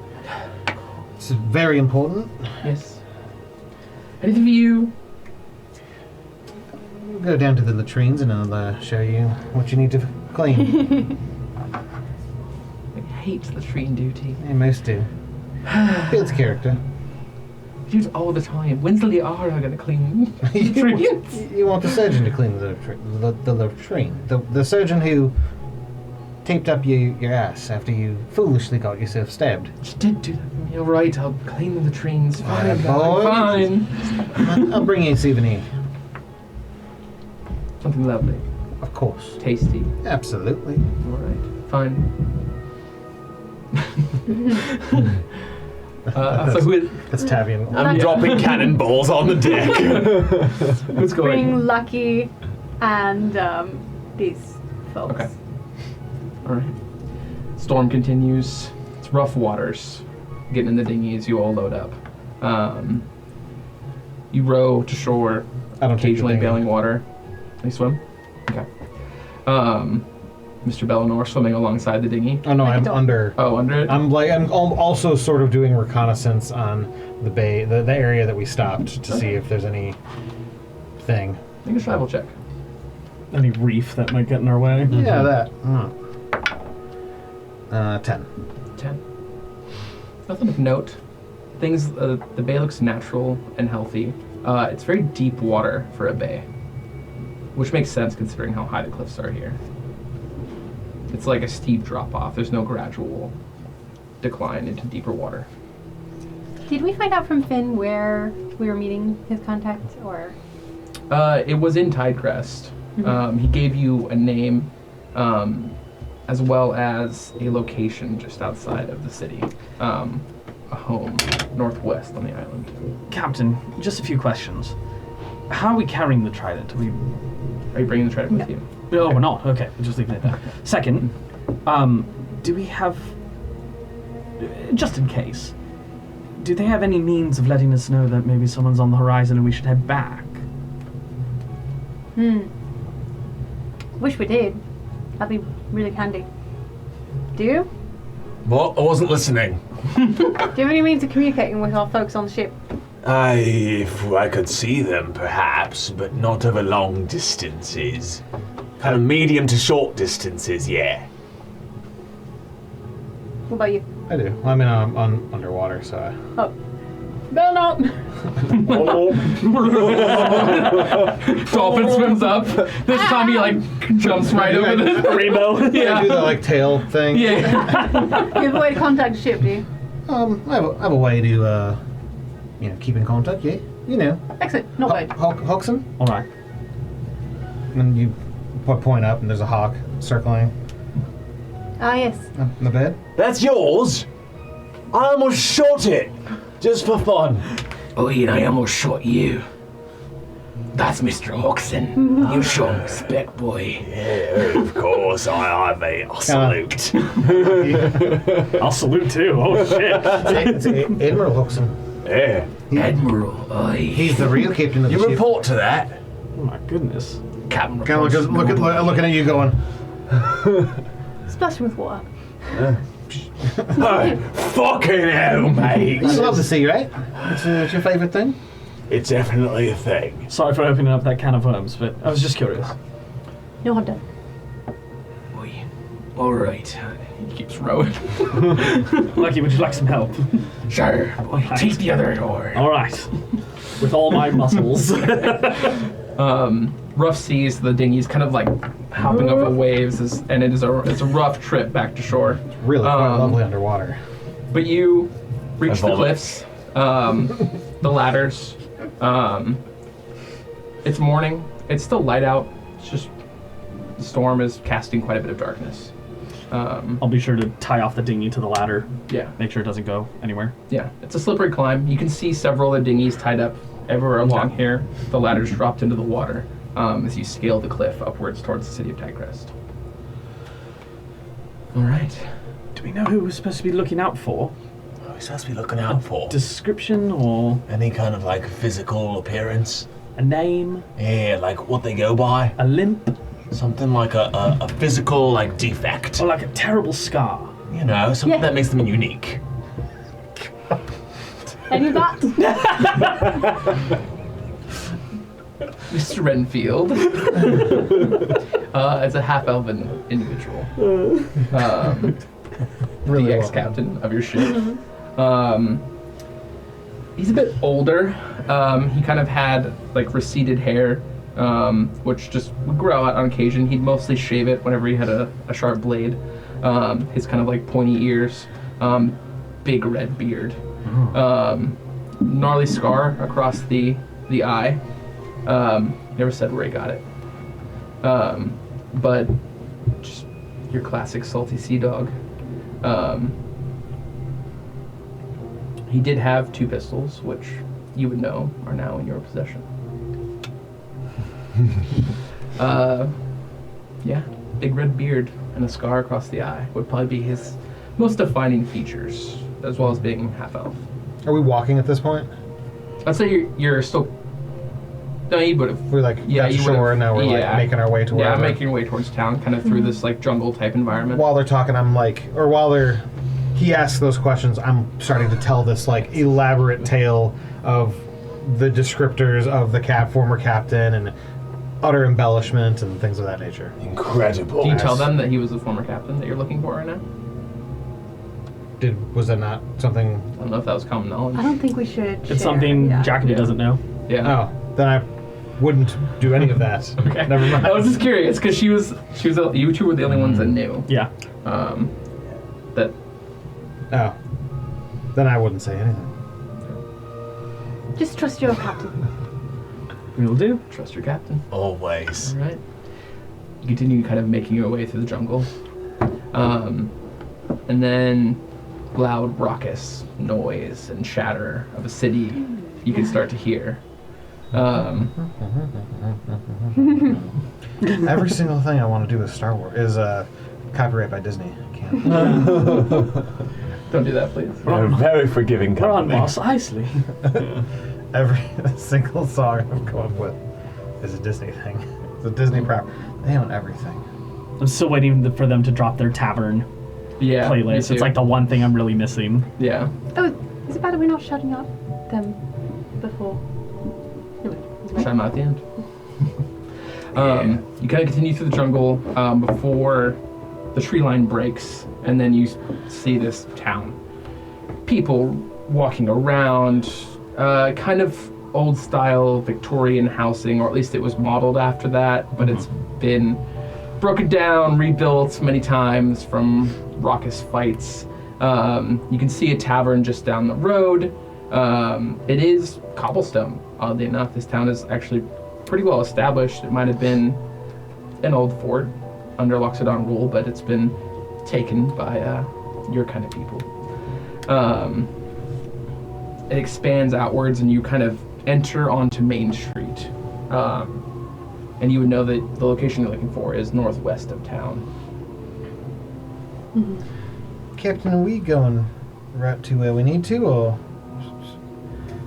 It's very important. Yes. Anything for you? We'll go down to the latrines and I'll show you what you need to clean. I hate latrine duty. Yeah, most do. Builds character. Do it all the time. When's the Liara gonna clean latrines? You want the surgeon to clean the latrine. The surgeon who taped up your ass after you foolishly got yourself stabbed. She did do that for me. All right, I'll clean the latrines. Fine, Atta darling, boy. fine. I'll bring you a souvenir. Something lovely, Of course. tasty. Absolutely. All right, fine. So who That's Tavian. I'm dropping cannonballs on the deck. who's going? Bring Lucky and these folks. Okay. All right. Storm continues. It's rough waters. Getting in the dinghies, you all load up. You row to shore, I don't take the occasionally dinghy. bailing water. You swim? Okay. Mr. Bellinor swimming alongside the dinghy. Oh no, Like a I'm dog. under. Oh, under it? I'm also sort of doing reconnaissance on the bay, the area that we stopped to see if there's any thing. Make a travel check. Any reef that might get in our way? Yeah, that. 10. 10. Nothing of note. Things, the bay looks natural and healthy. It's very deep water for a bay, which makes sense considering how high the cliffs are here. It's like a steep drop off. There's no gradual decline into deeper water. Did we find out from Finn where we were meeting his contact, or? It was in Tidecrest. He gave you a name, as well as a location just outside of the city. A home northwest on the island. Captain, just a few questions. How are we carrying the trident? Are you bringing the trident with you? Oh, we're not. Okay, we're just leaving it there. Second, do we have, just in case, do they have any means of letting us know that maybe someone's on the horizon and we should head back? Wish we did. That'd be really handy. Do you? What? I wasn't listening. Do you have any means of communicating with our folks on the ship? If I could see them, perhaps, but not over long distances. Kind of medium to short distances, yeah. What about you? I do. Well, I mean, I'm underwater, so. Oh. Better not! Dolphin swims up. This time he like jumps right over the rainbow. I do Yeah. the like tail thing. Yeah. You have a way to contact the ship, do you? I have a way to, keep in contact. Yeah. You know, Excellent. Not bad. Hoxton. All right. And you point up, and there's a hawk circling Ah, yes. in the bed. That's yours? I almost shot it. Just for fun. Oh, and I almost shot you. That's Mr. Hodgson. You show him respect, boy. Yeah, of course. I mate. I salute. I'll salute too. Oh shit. It's Admiral Hoxton. Yeah. Admiral, aye. He's the real captain of the You ship. report to that? Oh my goodness. Captain Kind of looking at you, going. Splash with water. Oh, fucking hell, mate. I love the sea, right? It's your favourite thing. It's definitely a thing. Sorry for opening up that can of worms, but I was just curious. No, I'm done. Boy. All right. He keeps rowing. Lucky, would you like some help? Sure, boy. Alright. Take the other oar. All right. With all my muscles. Rough seas, the dinghy's kind of like hopping over waves, and it's a rough trip back to shore. Really quite lovely underwater. But you reach the vomit. cliffs, the ladders. It's morning. It's still light out. It's just the storm is casting quite a bit of darkness. I'll be sure to tie off the dinghy to the ladder. Yeah, Make sure it doesn't go anywhere. yeah. It's a slippery climb. You can see several of the dinghies tied up everywhere along here. The ladders dropped into the water as you scale the cliff upwards towards the city of Tidecrest. All right. Do we know who we're supposed to be looking out for? What are we supposed to be looking out for? Description or Any kind of like physical appearance? a name? Yeah, like what they go by? A limp? Something like a physical like defect. Or like a terrible scar? You know, something Yeah. that makes them unique. Any of that? Mr. Renfield is a half-elven individual. Really the well. ex-captain of your ship. He's a bit older. He kind of had like receded hair, which just would grow out on occasion. He'd mostly shave it whenever he had a sharp blade. His kind of like pointy ears, big red beard, gnarly scar across the eye. Never said where he got it. But just your classic salty sea dog. He did have 2 pistols, which you would know are now in your possession. Yeah, big red beard and a scar across the eye would probably be his most defining features, as well as being half-elf. Are we walking at this point? I'd say you're still... No, you would have... We're like got to shore and now we're like making our way to wherever. Yeah, making your way towards town, kind of through this like jungle-type environment. While they're talking, I'm like... Or while they're... He asks those questions, I'm starting to tell this like elaborate tale of the descriptors of the former captain and utter embellishment and things of that nature. Incredible. Do you tell them that he was the former captain that you're looking for right now? Was that not something... I don't know if that was common knowledge. I don't think we should. It's share. something Yeah. Jackety doesn't know. Yeah. Oh, then I wouldn't do any of that. Okay. Never mind. I was just curious because you two were the only ones that knew. Yeah. That. Oh. Then I wouldn't say anything. Just trust your captain. We'll do. Trust your captain. Always. All right. You continue kind of making your way through the jungle. And then loud, raucous noise and chatter of a city you can start to hear. Every single thing I want to do with Star Wars is copyright by Disney. I can't. Don't do that, please. We're a very forgiving We're on company. Moss Isley. Every single song I've come up with is a Disney thing. It's a Disney property. They own everything. I'm still waiting for them to drop their tavern Yeah. me playlist. too. It's like the one thing I'm really missing. Yeah. Oh, is it bad that we're not shutting up them before? Shut them out at the end. You kind of continue through the jungle before the tree line breaks, and then you see this town. People walking around, kind of old-style Victorian housing, or at least it was modeled after that, but it's been broken down, rebuilt many times from raucous fights. You can see a tavern just down the road. It is cobblestone, oddly enough. This town is actually pretty well established. It might have been an old fort under Loxodon rule, but it's been taken by your kind of people. It expands outwards, and you kind of enter onto Main Street. And you would know that the location you're looking for is northwest of town. Captain, are we going right to where we need to, or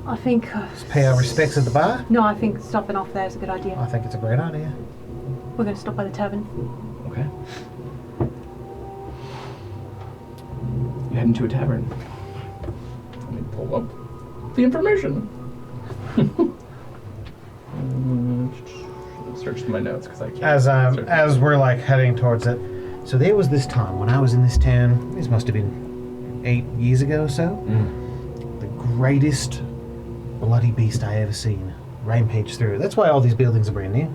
I think. pay our respects at the bar? No, I think stopping off there is a good idea. I think it's a great idea. We're going to stop by the tavern. Okay. You head into a tavern. Let me pull up the information. Search my notes because I can't. As we're like heading towards it. So there was this time when I was in this town. This must have been 8 years ago or so. The greatest bloody beast I ever seen rampage through. That's why all these buildings are brand new.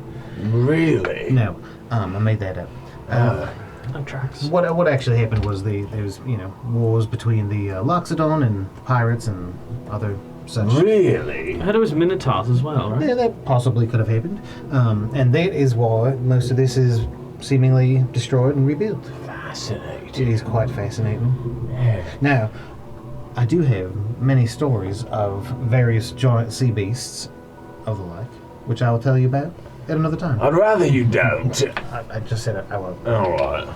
Really? No, I made that up. That tracks. What actually happened was there was wars between the Loxodon and the pirates and other such. Really? I heard it was Minotaurs as well, right? Yeah, that possibly could have happened. And that is why most of this is seemingly destroyed and rebuilt. Fascinating. It is quite fascinating. Yeah. Now, I do have many stories of various giant sea beasts of the like, which I will tell you about at another time. I'd rather you don't. I just said I won't. Alright.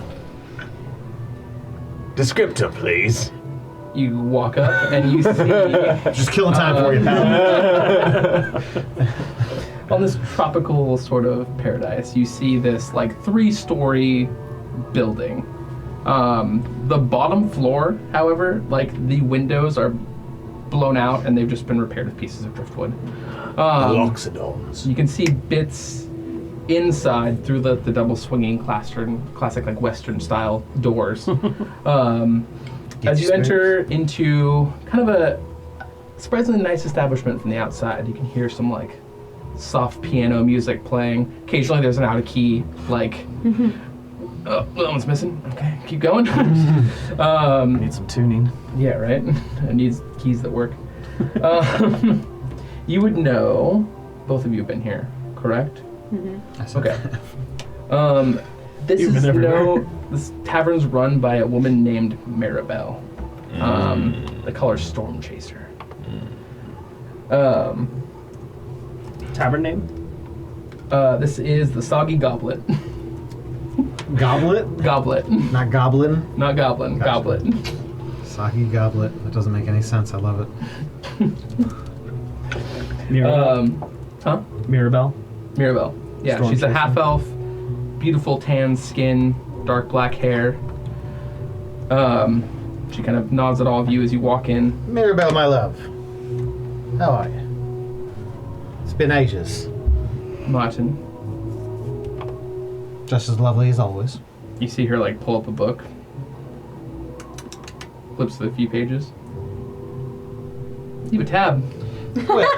Descriptor, please. You walk up and you see Just killing time for you, pal. on this tropical sort of paradise, you see this like 3-story building. The bottom floor, however, like the windows are blown out and they've just been repaired with pieces of driftwood. Loxodons. You can see bits inside through the double swinging classic like Western style doors. As you enter into kind of a surprisingly nice establishment from the outside, you can hear some like soft piano music playing. Occasionally there's an out of key like oh, that one's missing. Okay, keep going. Need some tuning. Yeah, right. It needs keys that work. You would know, both of you have been here, correct? Okay. This You've is been everywhere. this tavern's run by a woman named Maribel. The color Storm Chaser. Tavern name? This is the Soggy Goblet. Goblet? Goblet. Not goblin? Not goblin. Gotcha. Goblet. Soggy goblet. That doesn't make any sense. I love it. Mirabelle. Huh? Mirabelle. Mirabelle. Yeah, Strong she's a choice. half-elf, beautiful tan skin, dark black hair. She kind of nods at all of you as you walk in. Mirabelle, my love. How are you? It's been ages. Martin, Just as lovely as always. you see her like pull up a book, flips through a few pages. You have a tab. Well,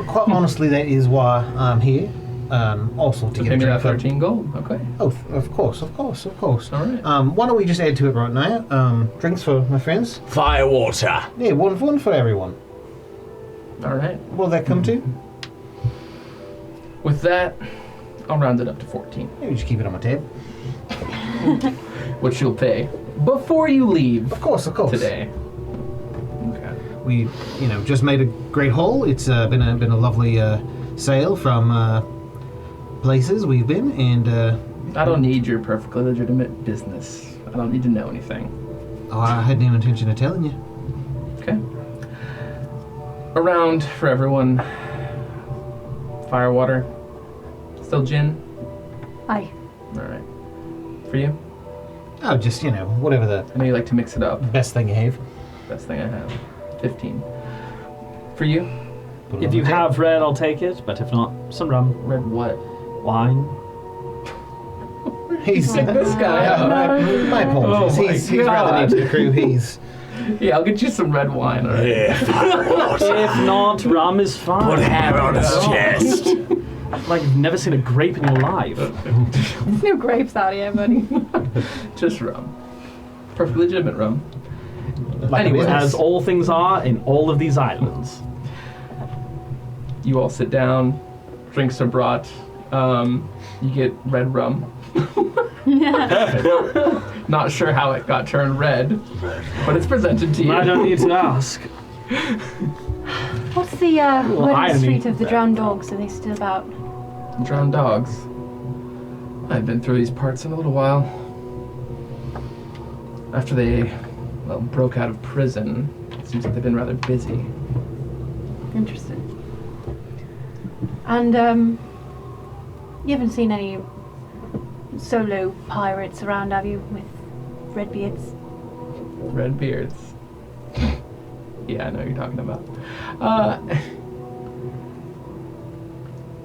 quite honestly, that is why I'm here. Also to So get pay a me drink that for... 13 gold. Okay. Oh, of course. All right. Why don't we just add to it right now? Drinks for my friends. Fire water. Yeah, one for everyone. All right. What'll that come to? With that, I'll round it up to 14, Maybe just keep it on my tab. which you'll pay before you leave Of course. today. Okay. We, just made a great haul. It's been a lovely sail from places we've been, and I don't need your perfectly legitimate business. I don't need to know anything. I had no intention of telling you. Okay. Around for everyone. Firewater. Still gin? Aye. Alright. For you? Oh, just whatever the I know you like to mix it up. best thing you have. Best thing I have. 15. For you? Put it If on you the tab. have red, I'll take it. But if not, some rum, Red what? wine. He's Pick this guy up. my apologies. Oh my he's rather new to the crew. He's Yeah, I'll get you some red wine, alright? Yeah, fire water. If not, rum is fine. Put hair on his chest. Like you've never seen a grape in your life. There's no grapes out here, buddy. Just rum. Perfectly legitimate rum. like Anyway, a business. As all things are in all of these islands. You all sit down, drinks are brought. You get red rum. Not sure how it got turned red, but it's presented to you. I don't need to ask. What's the word on the irony. street of the drowned dogs? Are they still about? Drowned dogs. I've been through these parts in a little while. After they, broke out of prison, it seems like they've been rather busy. Interesting. And you haven't seen any solo pirates around, have you, with red beards? Red beards. Yeah, I know what you're talking about.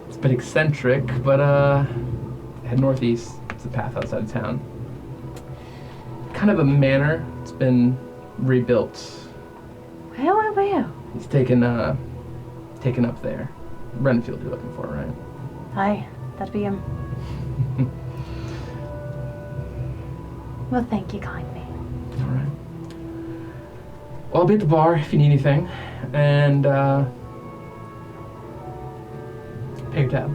It's a bit eccentric, but head northeast. It's a path outside of town. Kind of a manor. It's been rebuilt. Where? It's taken up there. Renfield you're looking for, right? Aye, that'd be him. Well, thank you kindly. All right. Well, I'll be at the bar if you need anything, and pay your tab.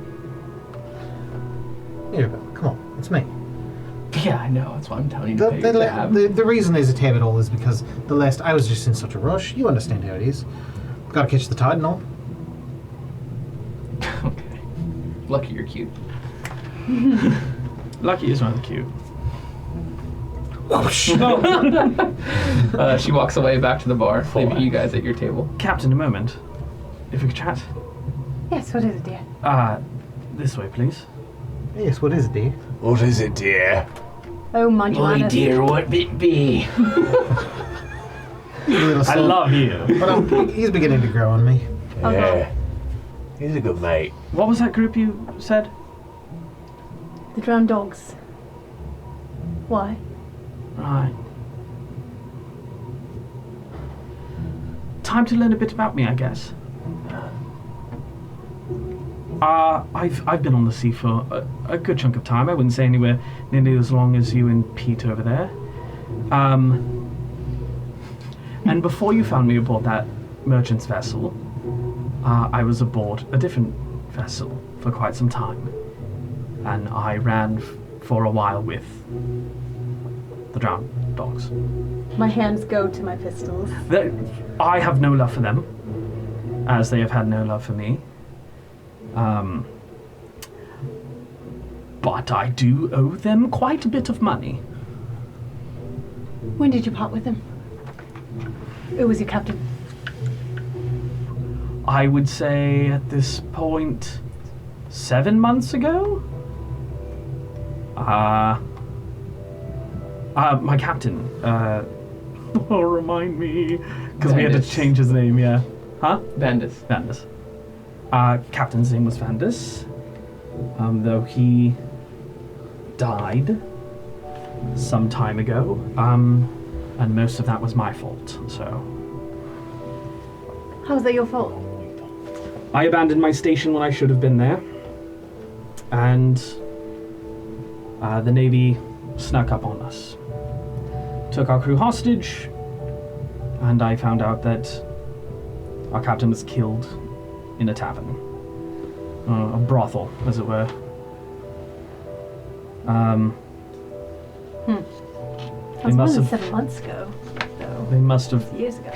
Mirabelle, come on, it's me. Yeah, I know. That's why I'm telling you to pay The, your tab. the reason there's a tab at all is because I was just in such a rush. You understand how it is. Gotta catch the tide and all. Okay. Lucky you're cute. Lucky is rather cute. She walks away back to the bar, leaving you guys at your table. Captain, a moment. If we could chat. Yes, what is it, dear? This way, please. Yes, what is it, dear? What is it, dear? Oh, mind your Boy, manners. dear, what it be? He's a little I slow, love you. but he's beginning to grow on me. Yeah. He's a good mate. What was that group you said? The drowned dogs. Why? Right. Time to learn a bit about me, I guess. I've been on the sea for a good chunk of time. I wouldn't say anywhere nearly as long as you and Pete over there. And before you found me aboard that merchant's vessel, I was aboard a different vessel for quite some time. And I ran for a while with the drowned dogs. My hands go to my pistols. I have no love for them. as they have had no love for me. But I do owe them quite a bit of money. When did you part with them? Who was your captain? I would say at this point, 7 months ago? My captain, oh, remind me, because we had to Vandus. change his name, yeah. Huh? Vandus. Vandus. Captain's name was Vandus, though he died some time ago, and most of that was my fault, so. How was that your fault? I abandoned my station when I should have been there, and the Navy snuck up on us. Took our crew hostage, and I found out that our captain was killed in a tavern. A brothel, as it were. That was more must than have- 7 months ago, though. They must have Years ago.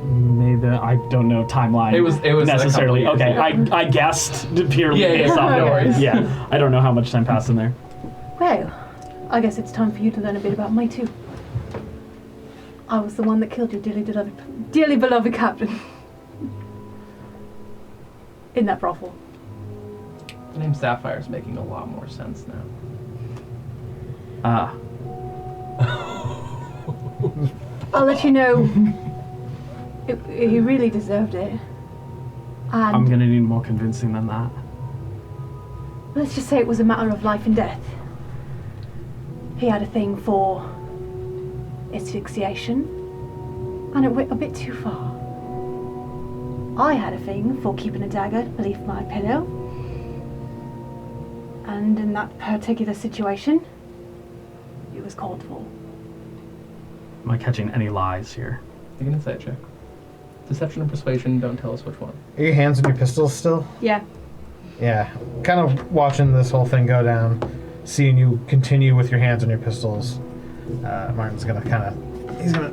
made the, I don't know, timeline It was a couple necessarily. years Okay, ago. I guessed purely Yeah, based off no of- worries. Yeah, I don't know how much time passed in there. Well, I guess it's time for you to learn a bit about me too. I was the one that killed your dearly beloved captain. In that brothel. The name Sapphire is making a lot more sense now. I'll let you know. He really deserved it. And I'm gonna need more convincing than that. let's just say it was a matter of life and death. He had a thing for asphyxiation, and it went a bit too far. I had a thing for keeping a dagger beneath my pillow, and in that particular situation, it was called for. Am I catching any lies here? Make an insight check. Deception and persuasion, don't tell us which one. Are your hands on your pistols still? Yeah. Yeah. Kind of watching this whole thing go down, seeing you continue with your hands on your pistols. Martin's gonna he's gonna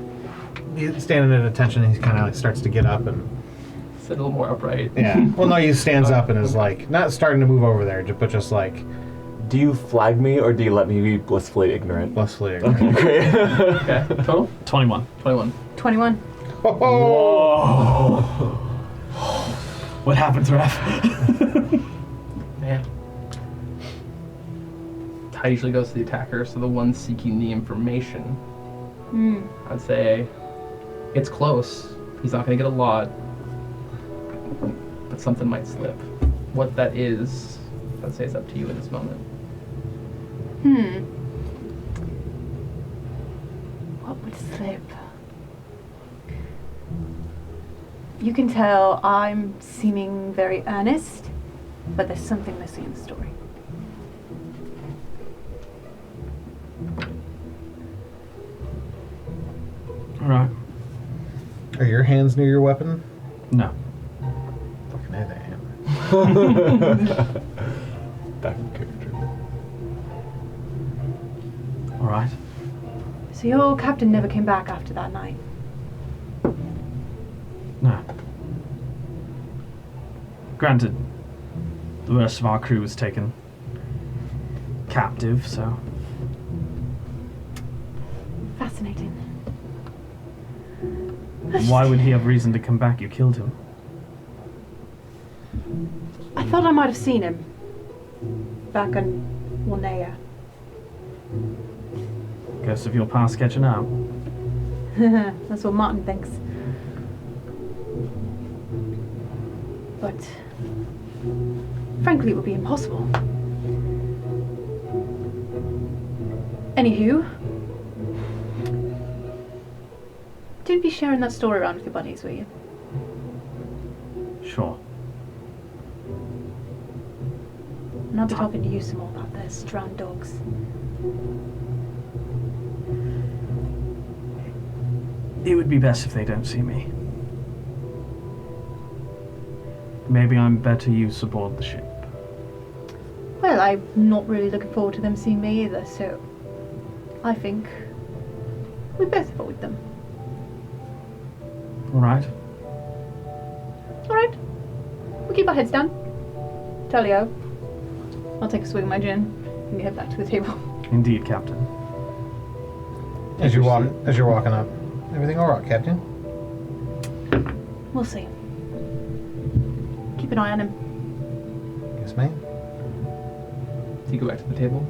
be standing at attention. He kind of like starts to get up and. Sit a little more upright. Yeah. Well, no, he stands up and is like not starting to move over there, but just like Do you flag me or do you let me be blissfully ignorant? blissfully. Okay, great. Okay, total? 21. 21. 21. Oh, What happens, Ref? Man. Tide usually goes to the attacker, so the one seeking the information. I'd say it's close. He's not going to get a lot, but something might slip. What that is, I'd say it's up to you in this moment. What would slip? You can tell I'm seeming very earnest, but there's something missing in the story. Alright. are your hands near your weapon? No. Fucking A, they am. Back in character. Alright. So your captain never came back after that night? No. Granted, the rest of our crew was taken captive, so. Fascinating. Why would he have reason to come back? You killed him. I thought I might have seen him back on Wanea. Guess if you're past catching up. That's what Martin thinks. But frankly, it would be impossible. Anywho, don't be sharing that story around with your buddies, will you? Sure. And I'll be talking to you some more about the drowned dogs. It would be best if they don't see me. Maybe I'm better use aboard the ship. Well, I'm not really looking forward to them seeing me either, so I think we both avoid them. Alright. keep our heads down. Telio. I'll take a swig of my gin and head back to the table. Indeed, Captain. As you're walking up, everything all right, Captain? We'll see. Keep an eye on him. Yes, ma'am. Do you go back to the table,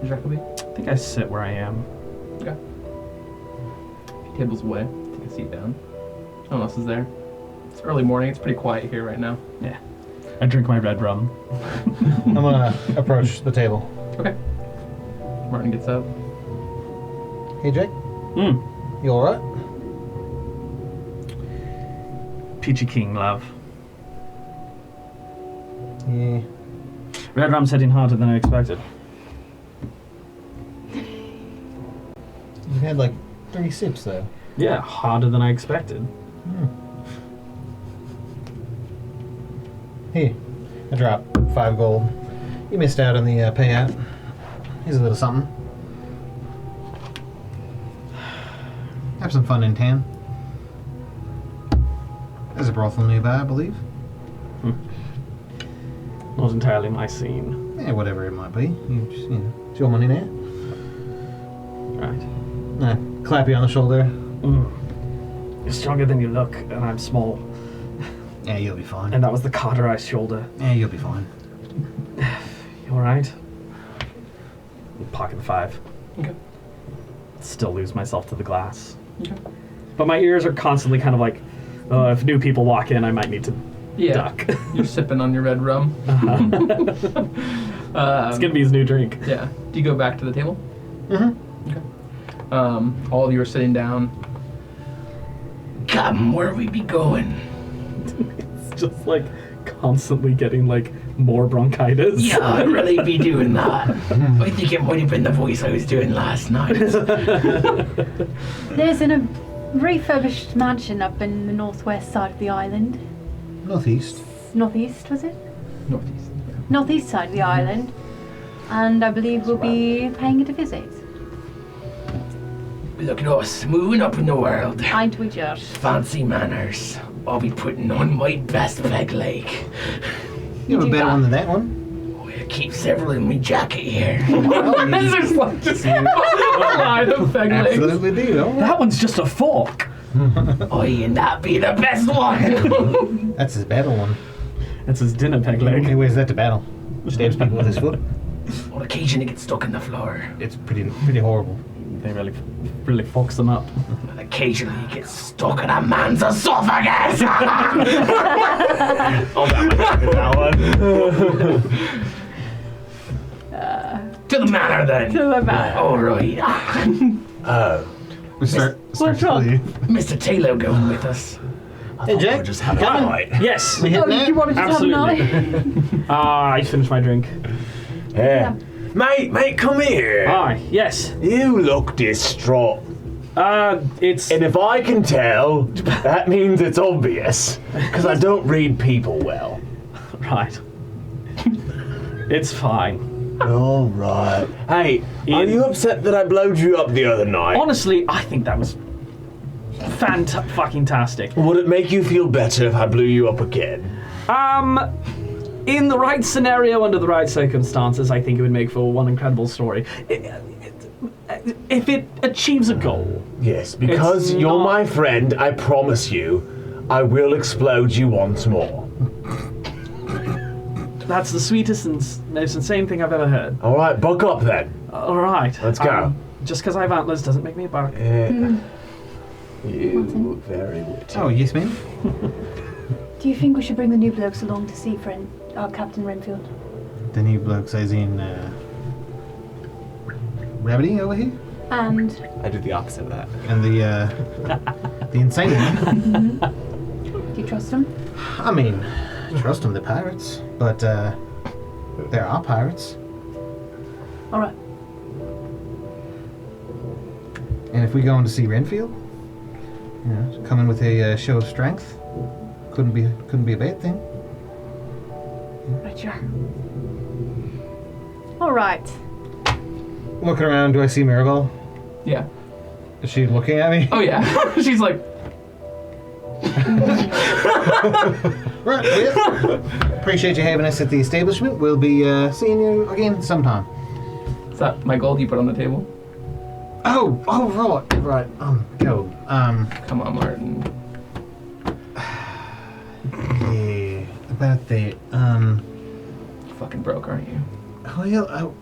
Jacoby? I think I sit where I am. Okay. Table's away. Take a seat down. No one else is there. It's early morning. It's pretty quiet here right now. Yeah. I drink my red rum. I'm gonna approach the table. Okay. Martin gets up. Hey, Jake. Mm. You all right? Peachy King, love. Yeah. Red rum's hitting harder than I expected. You had like 3 sips though. Yeah, harder than I expected. Here, I dropped 5 gold. You missed out on the payout. Here's a little something. Have some fun in town. There's a brothel nearby, I believe. Not entirely my scene. Yeah, whatever it might be. It's your money now. Right. Clap you on the shoulder. You're stronger than you look, and I'm small. Yeah, you'll be fine. And that was the cauterized shoulder. Yeah, you'll be fine. You alright? Pocket the 5. Okay. Still lose myself to the glass. Okay. But my ears are constantly kind of like, if new people walk in, I might need to duck. You're sipping on your red rum. It's gonna be his new drink. Yeah. Do you go back to the table? Mm-hmm. Okay. All of you are sitting down. Captain, where we be going? It's just like constantly getting like more bronchitis. Yeah, I'd really be doing that. I think it might have been the voice I was doing last night. There's a refurbished mansion up in the northwest side of the island. Northeast. Northeast, was it? Northeast. Northeast side of the island. And I believe we'll be paying it a visit. Look at us, moving up in the world. Ain't we just? Fancy manners. I'll be putting on my best peg leg. You have a do better that. one than that one. Oh, I keep several in my jacket here. There's like just line of peg legs. Absolutely do. All right. That one's just a fork. Oh, and that be the best one. That's his battle one. That's his dinner peg He leg. wears that to battle. Stabs people with his foot. On occasion, it gets stuck in the floor. It's pretty horrible. They really fucks them up. And occasionally, it gets stuck in a man's esophagus. Oh, that one. To the manor, then. To the manor. All right. We start What's to up? leave. Mr. Taylor going with us. Hey, Jake. We're just having a Coming? fight. Yes. We Oh, hitting you it? wanted to have an eye? I finished my drink. Yeah. Mate, come here. Aye, yes. You look distraught. It's And if I can tell, that means it's obvious. Because I don't read people well. right. It's fine. All right. Hey, are you upset that I blowed you up the other night? Honestly, I think that was fucking-tastic. Would it make you feel better if I blew you up again? In the right scenario, under the right circumstances, I think it would make for one incredible story. If it achieves a goal. Yes, because It's you're not- my friend, I promise you, I will explode you once more. That's the sweetest and most insane thing I've ever heard. All right, buck up then. All right. Let's go. Just because I have antlers doesn't make me a buck. You very witty. Oh, yes, ma'am. Do you think we should bring the new blokes along to see Captain Renfield? The new bloke says in Rabbity over here, And I do the opposite of that. and the insane one. do you trust him? I mean, trust them. They're pirates, but there are pirates, All right. and if we go in to see Renfield, coming with a show of strength, couldn't be a bad thing. Right, sure. All right. Looking around, do I see Maribel? Yeah. Is she looking at me? Oh yeah. She's like, Right, well, appreciate you having us at the establishment. We'll be seeing you again sometime. Is that my gold you put on the table? Oh, right. Gold. Come on, Martin. Yeah, about that. Fucking broke, aren't you? Well,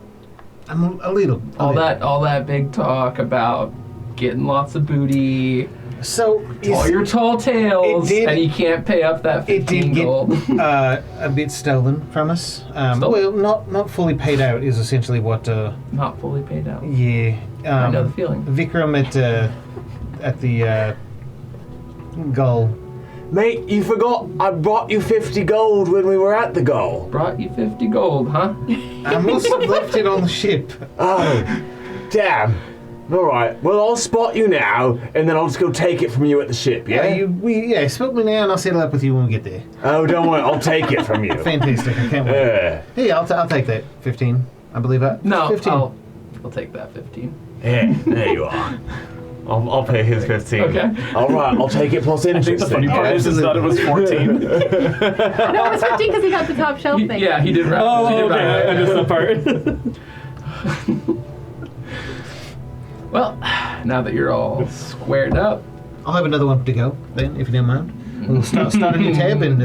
I'm a little. All that big talk about getting lots of booty, So all your tall tales, it did- and you can't pay up that it 15 did get gold. a bit stolen from us. Stolen? Well, not fully paid out is essentially what. Not fully paid out. Yeah. I know the feeling. Vikram at the Gull. Mate, you forgot I brought you 50 gold when we were at the Gull. Brought you 50 gold, huh? I must have left it on the ship. Oh, damn. All right. Well, I'll spot you now, and then I'll just go take it from you at the ship. Yeah. Spot me now, and I'll settle up with you when we get there. Oh, don't worry. I'll take it from you. Fantastic! I can't wait. Yeah. Hey, I'll take that 15. I believe that. No, 15. I'll take that 15. Yeah. There you are. I'll pay his 15. Okay. All right. I'll take it plus I think interest. the funny part is that it was 14. No, it's 15 because he got the top shelf thing. Yeah, he did right. Oh, he did okay. right. I missed that part. Well, now that you're all squared up, I'll have another one to go then, if you don't mind. We'll start a new tab and.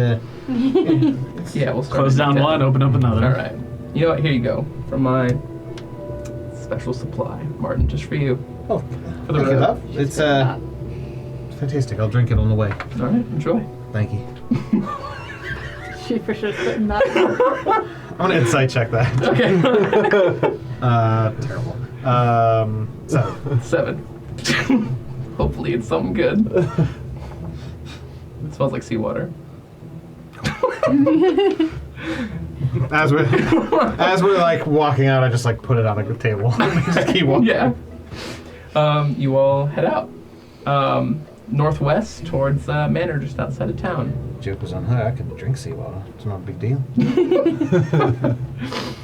yeah, we'll start. Close a down tab. one, open up another. All right. You know what? Here you go from my special supply, Martin, just for you. Oh, For the thank you, road. love. It's fantastic. I'll drink it on the way. All right, enjoy. Thank you. She for sure putting that. I'm gonna insight check that. Okay. Terrible. So 7. Hopefully it's something good. It smells like seawater. as we're like walking out, I just like put it on the table. Just keep walking. Yeah. You all head out northwest towards Manor, just outside of town. Joke was on her. I could drink seawater. It's not a big deal.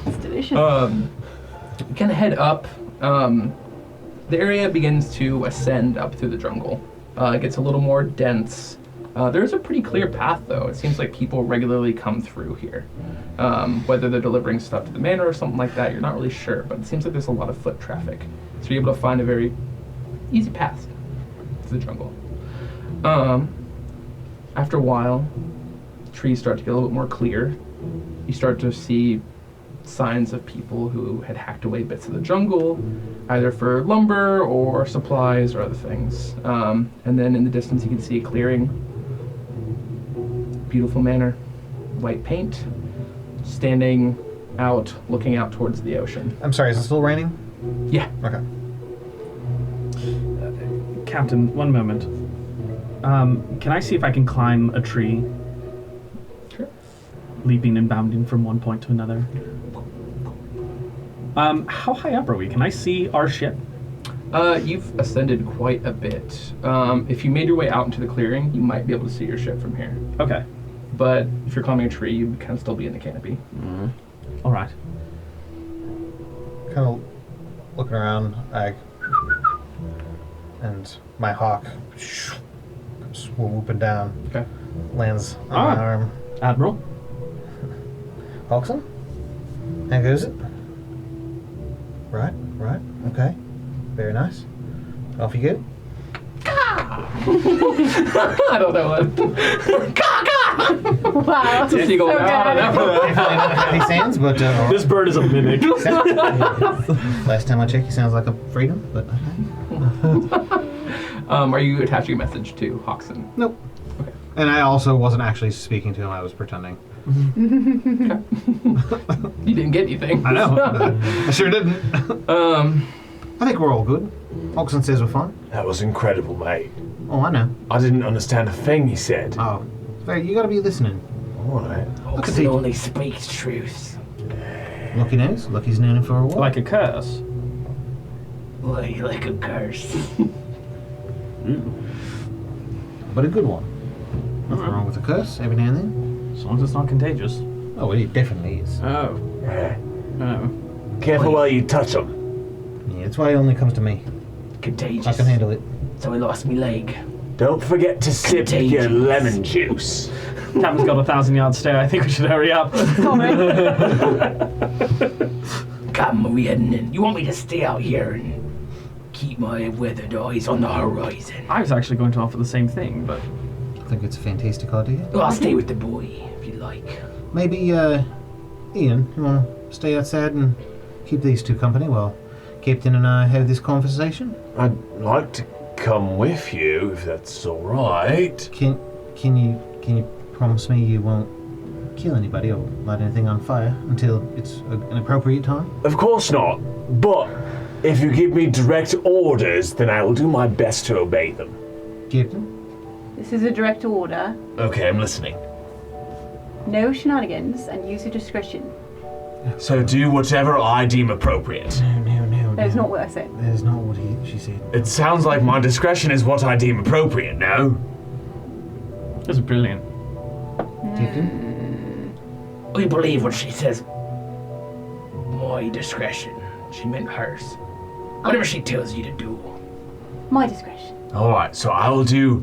It's delicious. You kind of head up. The area begins to ascend up through the jungle. It gets a little more dense. There's a pretty clear path, though. It seems like people regularly come through here. Whether they're delivering stuff to the manor or something like that, you're not really sure, but it seems like there's a lot of foot traffic. So you're able to find a very easy path to the jungle. After a while, trees start to get a little bit more clear. You start to see signs of people who had hacked away bits of the jungle, either for lumber or supplies or other things. And then in the distance you can see a clearing. Beautiful manor, white paint, standing out, looking out towards the ocean. I'm sorry. Is it still raining? Yeah. Okay. Captain, one moment. Can I see if I can climb a tree, Sure. leaping and bounding from one point to another? How high up are we? Can I see our ship? You've ascended quite a bit. If you made your way out into the clearing, you might be able to see your ship from here. Okay. But if you're climbing a tree, you'd kind of still be in the canopy. All right. Kind of looking around, and my hawk comes swooping down, Okay. lands on my arm. Admiral? Hawkson? How goes it? Right, okay. Very nice. Off you go. I don't know what. Wow. It's a seagull So now. I don't know. Definitely not how he sounds, but This bird is a mimic. last time I checked, he sounds like a freedom, but Are you attaching a message to Hawkson? nope. Okay. And I also wasn't actually speaking to him, I was pretending. You didn't get anything. I know. I sure didn't. Um, I think we're all good. Hawkson says we're fine. That was incredible, mate. Oh, I know. I didn't understand a thing he said. Oh, sorry, you gotta be listening. All right. Oxen only speaks truth. Lucky knows. Lucky's known him for a while. Like a curse. Like a curse. But a good one. Nothing wrong with a curse every now and then. As long as it's not contagious. Oh, it definitely is. Oh. Yeah. Oh. Careful while you touch him. Yeah, that's why it only comes to me. Contagious. I can handle it. So I lost me leg. Don't forget to sip your Contagious. lemon juice. Captain's got a 1,000-yard stare. I think we should hurry up. Sorry. Captain, are we heading in? You want me to stay out here and keep my weathered eyes on the horizon? I was actually going to offer the same thing, but I think it's a fantastic idea. Well, I'll stay with the boy, if you like. Maybe, Ian, you want to stay outside and keep these two company while Captain and I have this conversation? I'd like to come with you, if that's all right. Can you promise me you won't kill anybody or light anything on fire until it's an appropriate time? Of course not. But if you give me direct orders, then I will do my best to obey them. Captain? This is a direct order. Okay, I'm listening. No shenanigans and use your discretion. So do whatever I deem appropriate. No. That's not what I said. That is not what she said. It sounds like my discretion is what I deem appropriate, no? this is brilliant. Captain? We believe what she says. My discretion. She meant hers. Whatever she tells you to do. My discretion. Alright, so I will do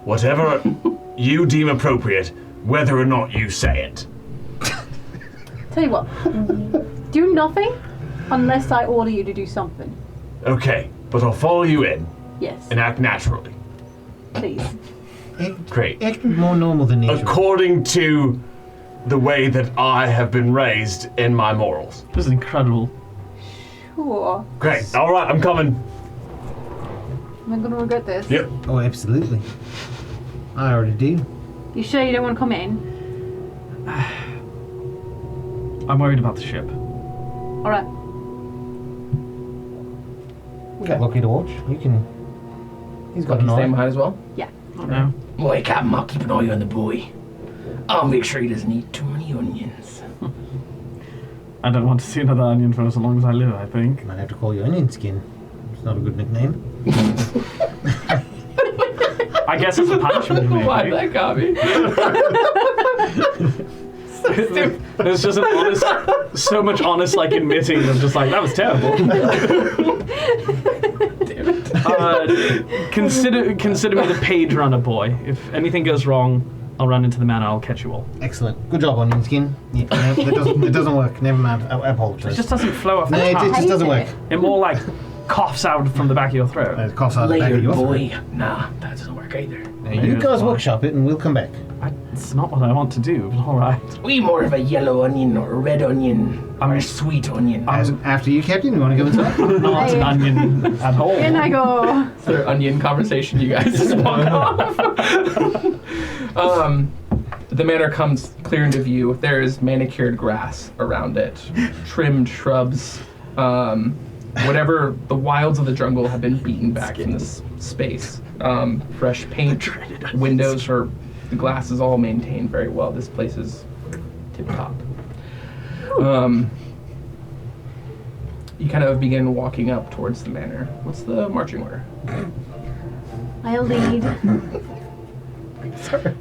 whatever you deem appropriate, whether or not you say it. Tell you what. Do nothing unless I order you to do something. Okay, but I'll follow you in Yes. and act naturally. Please. Great. Act more normal than nature. According to the way that I have been raised in my morals. This is incredible. Sure. Great. Alright, I'm coming. Am I gonna regret this? Yep. Oh, absolutely. I already do. You sure you don't want to come in? I'm worried about the ship. Alright. We got Lucky to watch. You can... He's got Lucky an staying eye. behind as well? Yeah. No. Boy, Captain, I'll keep an eye on the boy. I'll make sure he doesn't eat too many onions. I don't want to see another onion for as long as I live, I think. Might have to call you Onion Skin. It's not a good nickname. I guess it's a punishment, maybe. Why that got me? There's just an honest, so much honest, like, admitting of just like, that was terrible. Damn it. Consider me the page runner boy. If anything goes wrong, I'll run into the manor, I'll catch you all. Excellent. Good job, Onion Skin. Yeah, no, it doesn't work. Never mind. I apologize. It just doesn't flow off the No, it tongue. just doesn't work. It more like coughs out from the back of your throat. It coughs out the back Later, of your boy. throat. Nah, that doesn't work either. Now, you guys workshop it and we'll come back. It's not what I want to do, but alright. We more of a yellow onion or a red onion or a sweet onion. After you, Captain, you want to go inside? I'm not an onion at all. In I go. It's their onion conversation, you guys just walk off. The manor comes clear into view. There is manicured grass around it, trimmed shrubs. Whatever the wilds of the jungle have been beaten back in this space. Fresh paint, windows, or the glass is all maintained very well. This place is tip top. You kind of begin walking up towards the manor. What's the marching order? I'll lead. Sorry.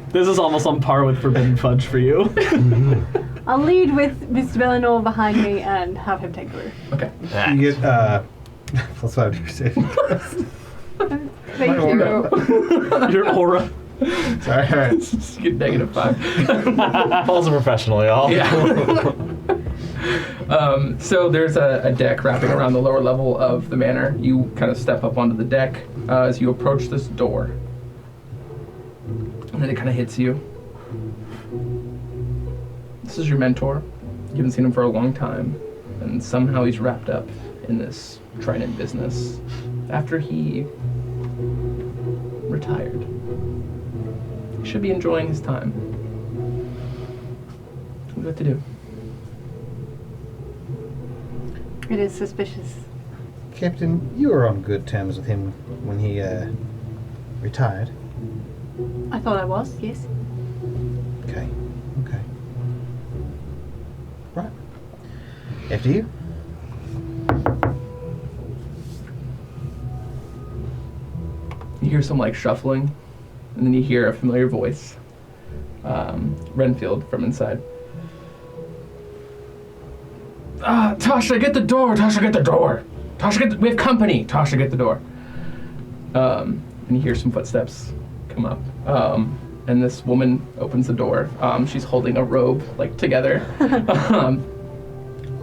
This is almost on par with Forbidden Fudge for you. I'll lead with Mr. Bellinor behind me and have him take the rear. Okay. You get, plus 5 to perception. Thank you. Your aura. Sorry, alright. Just get -5. Paul's a professional, y'all. Yeah. So there's a deck wrapping around the lower level of the manor. You kind of step up onto the deck as you approach this door. And then it kind of hits you. This is your mentor. You haven't seen him for a long time. And somehow he's wrapped up in this trident business after he retired. He should be enjoying his time. What to do? It is suspicious. Captain, you were on good terms with him when he, retired. I thought I was, yes. Okay. Right. After you. You hear some like shuffling, and then you hear a familiar voice. Renfield from inside. Tasha, get the door! Tasha, get the door! Tasha, we have company! Tasha, get the door. And you hear some footsteps come up. and this woman opens the door. She's holding a robe, like, together.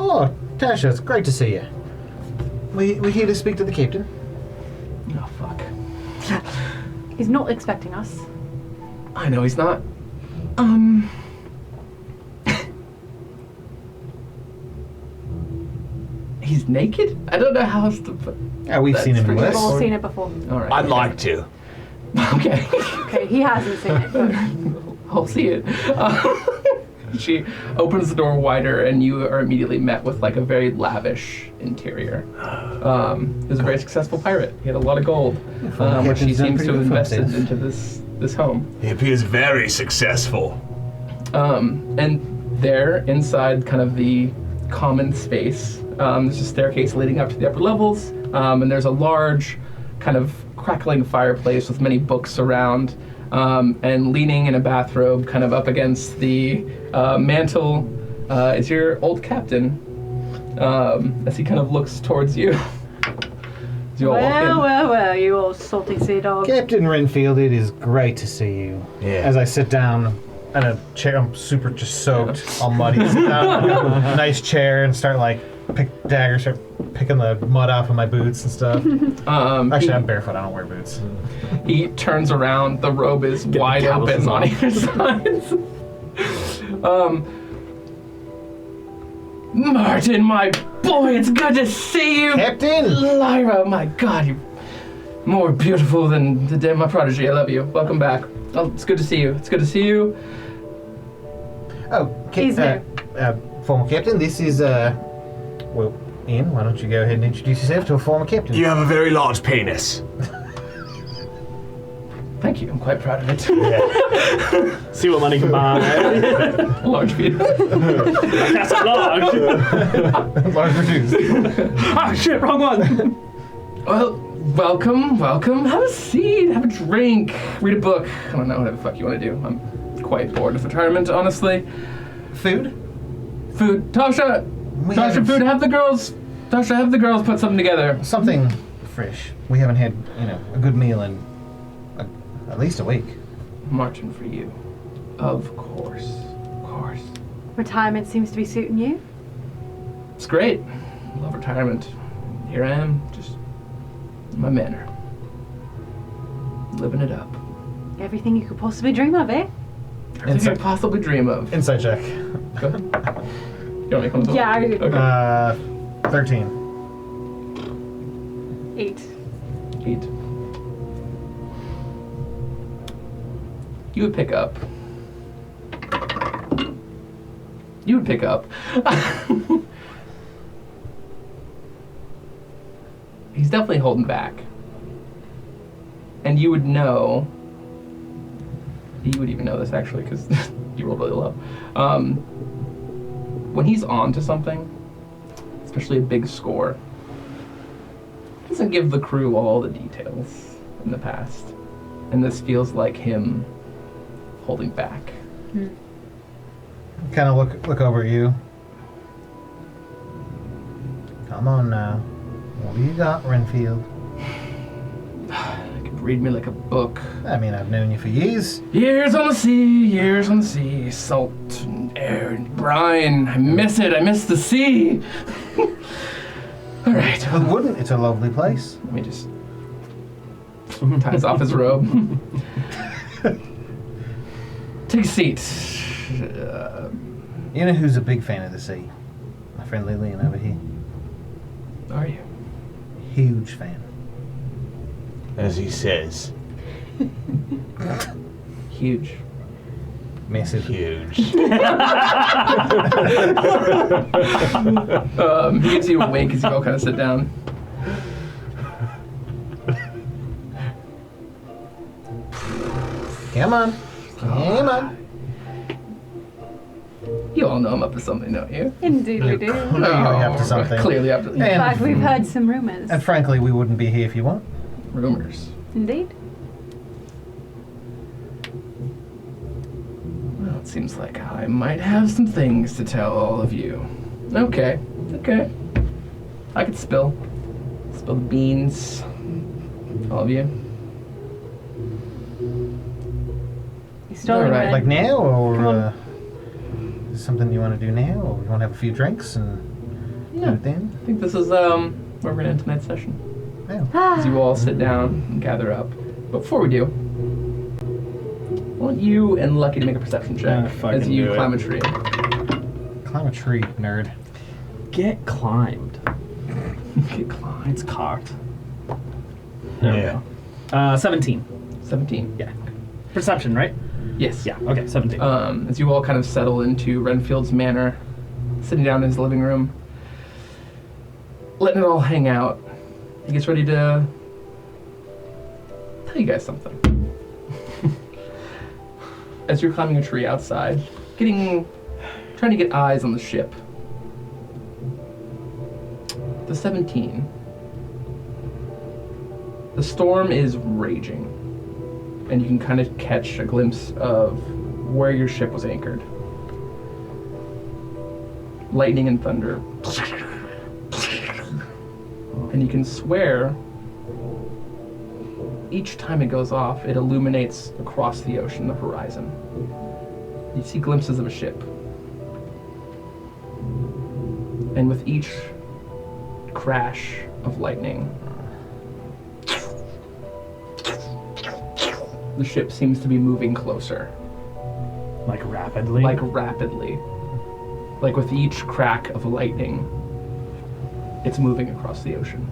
Oh, Tasha, it's great to see you. We're here to speak to the captain. Oh, fuck. He's not expecting us. I know he's not. He's naked? I don't know how else to put... Yeah, we've seen him pretty worse. We've all seen it before. All right. I'd like to. Okay. Okay, he hasn't seen it, but I'll see it. She opens the door wider, and you are immediately met with like a very lavish interior. He was a very successful pirate. He had a lot of gold, which he Captain's done seems to pretty have good for invested himself. into this home. He appears very successful. And there, inside kind of the common space, there's a staircase leading up to the upper levels, and there's a large kind of crackling fireplace with many books around, and leaning in a bathrobe kind of up against the mantle is your old captain, as he kind of looks towards you. As you all walk in. well, you old salty sea dog. Captain Renfield, it is great to see you. Yeah. As I sit down in a chair, I'm super just soaked, all muddy. Sit down in a nice chair and start start picking the mud off of my boots and stuff. Actually, I'm barefoot. I don't wear boots. He turns around. The robe is wide calluses open on on. either sides. Martin, my boy, it's good to see you. Captain! Lyra, my God, you're more beautiful than the day my prodigy. I love you. Welcome back. Oh, it's good to see you. It's good to see you. Oh, He's new. Former captain, this is, well, Ian, why don't you go ahead and introduce yourself to a former captain? You have a very large penis. Thank you. I'm quite proud of it. Yeah. See what money can buy. Large feet. That's large. Large reduced. Ah, shit, wrong one. Well, welcome. Have a seat. Have a drink. Read a book. I don't know whatever the fuck you want to do. I'm quite bored of retirement, honestly. Food? Food. Tasha, haven't- food. Have the girls put something together. Something fresh. We haven't had, a good meal in at least a week. Martin, for you. Of course. Retirement seems to be suiting you. It's great. Love retirement. Here I am, just in my manor. Living it up. Everything you could possibly dream of, eh? Everything I could possibly dream of. Insight check. Go ahead. You want me to come to Yeah, I do. Okay. 13. 8. 8. You would pick up. He's definitely holding back. And you would know. You would even know this actually, because you rolled really low. When he's on to something, especially a big score, he doesn't give the crew all the details in the past. And this feels like him holding back. Kind of look over at you. Come on now. What do you got, Renfield? You could read me like a book. I mean, I've known you for years. Years on the sea, salt and air and brine. I miss it. I miss the sea. All right. Who wouldn't? It's a lovely place. Let me just ties off his robe. Take a seat. You know who's a big fan of the sea? My friend Lillian over here. Are you? Huge fan. As he says, Huge. Massive. huge. He gives you a wink as you all kind of sit down. Come on. Come on. You all know I'm up to something, don't you? Indeed we do. In Clearly up to something. Clearly up to fact, we've heard some rumors. And frankly, we wouldn't be here if you weren't. rumors. Indeed. Well, it seems like I might have some things to tell all of you. Okay. I could spill the beans. All of you. You Jolly Alright. good. Like now, Come on. or is something you want to do now, or you want to have a few drinks and do Yeah. it then? I think this is where we're gonna end tonight's session. Yeah. As you all sit down and gather up. But before we do, I want you and Lucky to make a perception check fucking as you do it. climb a tree. Climb a tree, nerd. Get climbed. Get climb. It's cocked. There we Yeah. go. 17. 17. Yeah. Perception, right? Yes. Yeah. Okay. 17. As you all kind of settle into Renfield's manor, sitting down in his living room, letting it all hang out, he gets ready to tell you guys something. As you're climbing a tree outside, trying to get eyes on the ship. The 17. The storm is raging, and you can kind of catch a glimpse of where your ship was anchored. Lightning and thunder. And you can swear each time it goes off, it illuminates across the ocean, the horizon. You see glimpses of a ship. And with each crash of lightning, the ship seems to be moving closer. like rapidly. Like rapidly. Like with each crack of lightning, it's moving across the ocean.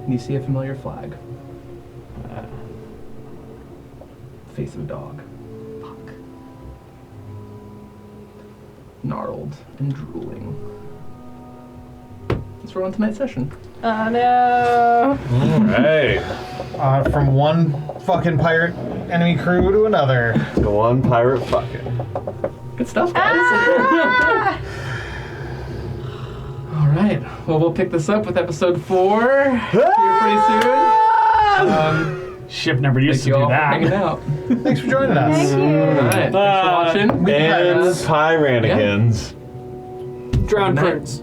And you see a familiar flag. Face of a dog. Fuck. Gnarled and drooling. Let's roll on tonight's session. Oh no. Alright. From one fucking pirate enemy crew to another. The one pirate fucking. Good stuff, guys. Ah! All right. Well, we'll pick this up with episode 4 here pretty soon. Ship never used Thank to you do all for hanging that. out. Thanks for joining us. Thank All you. right. Thanks for watching. And Pyranigans. Drowned Good night. prince.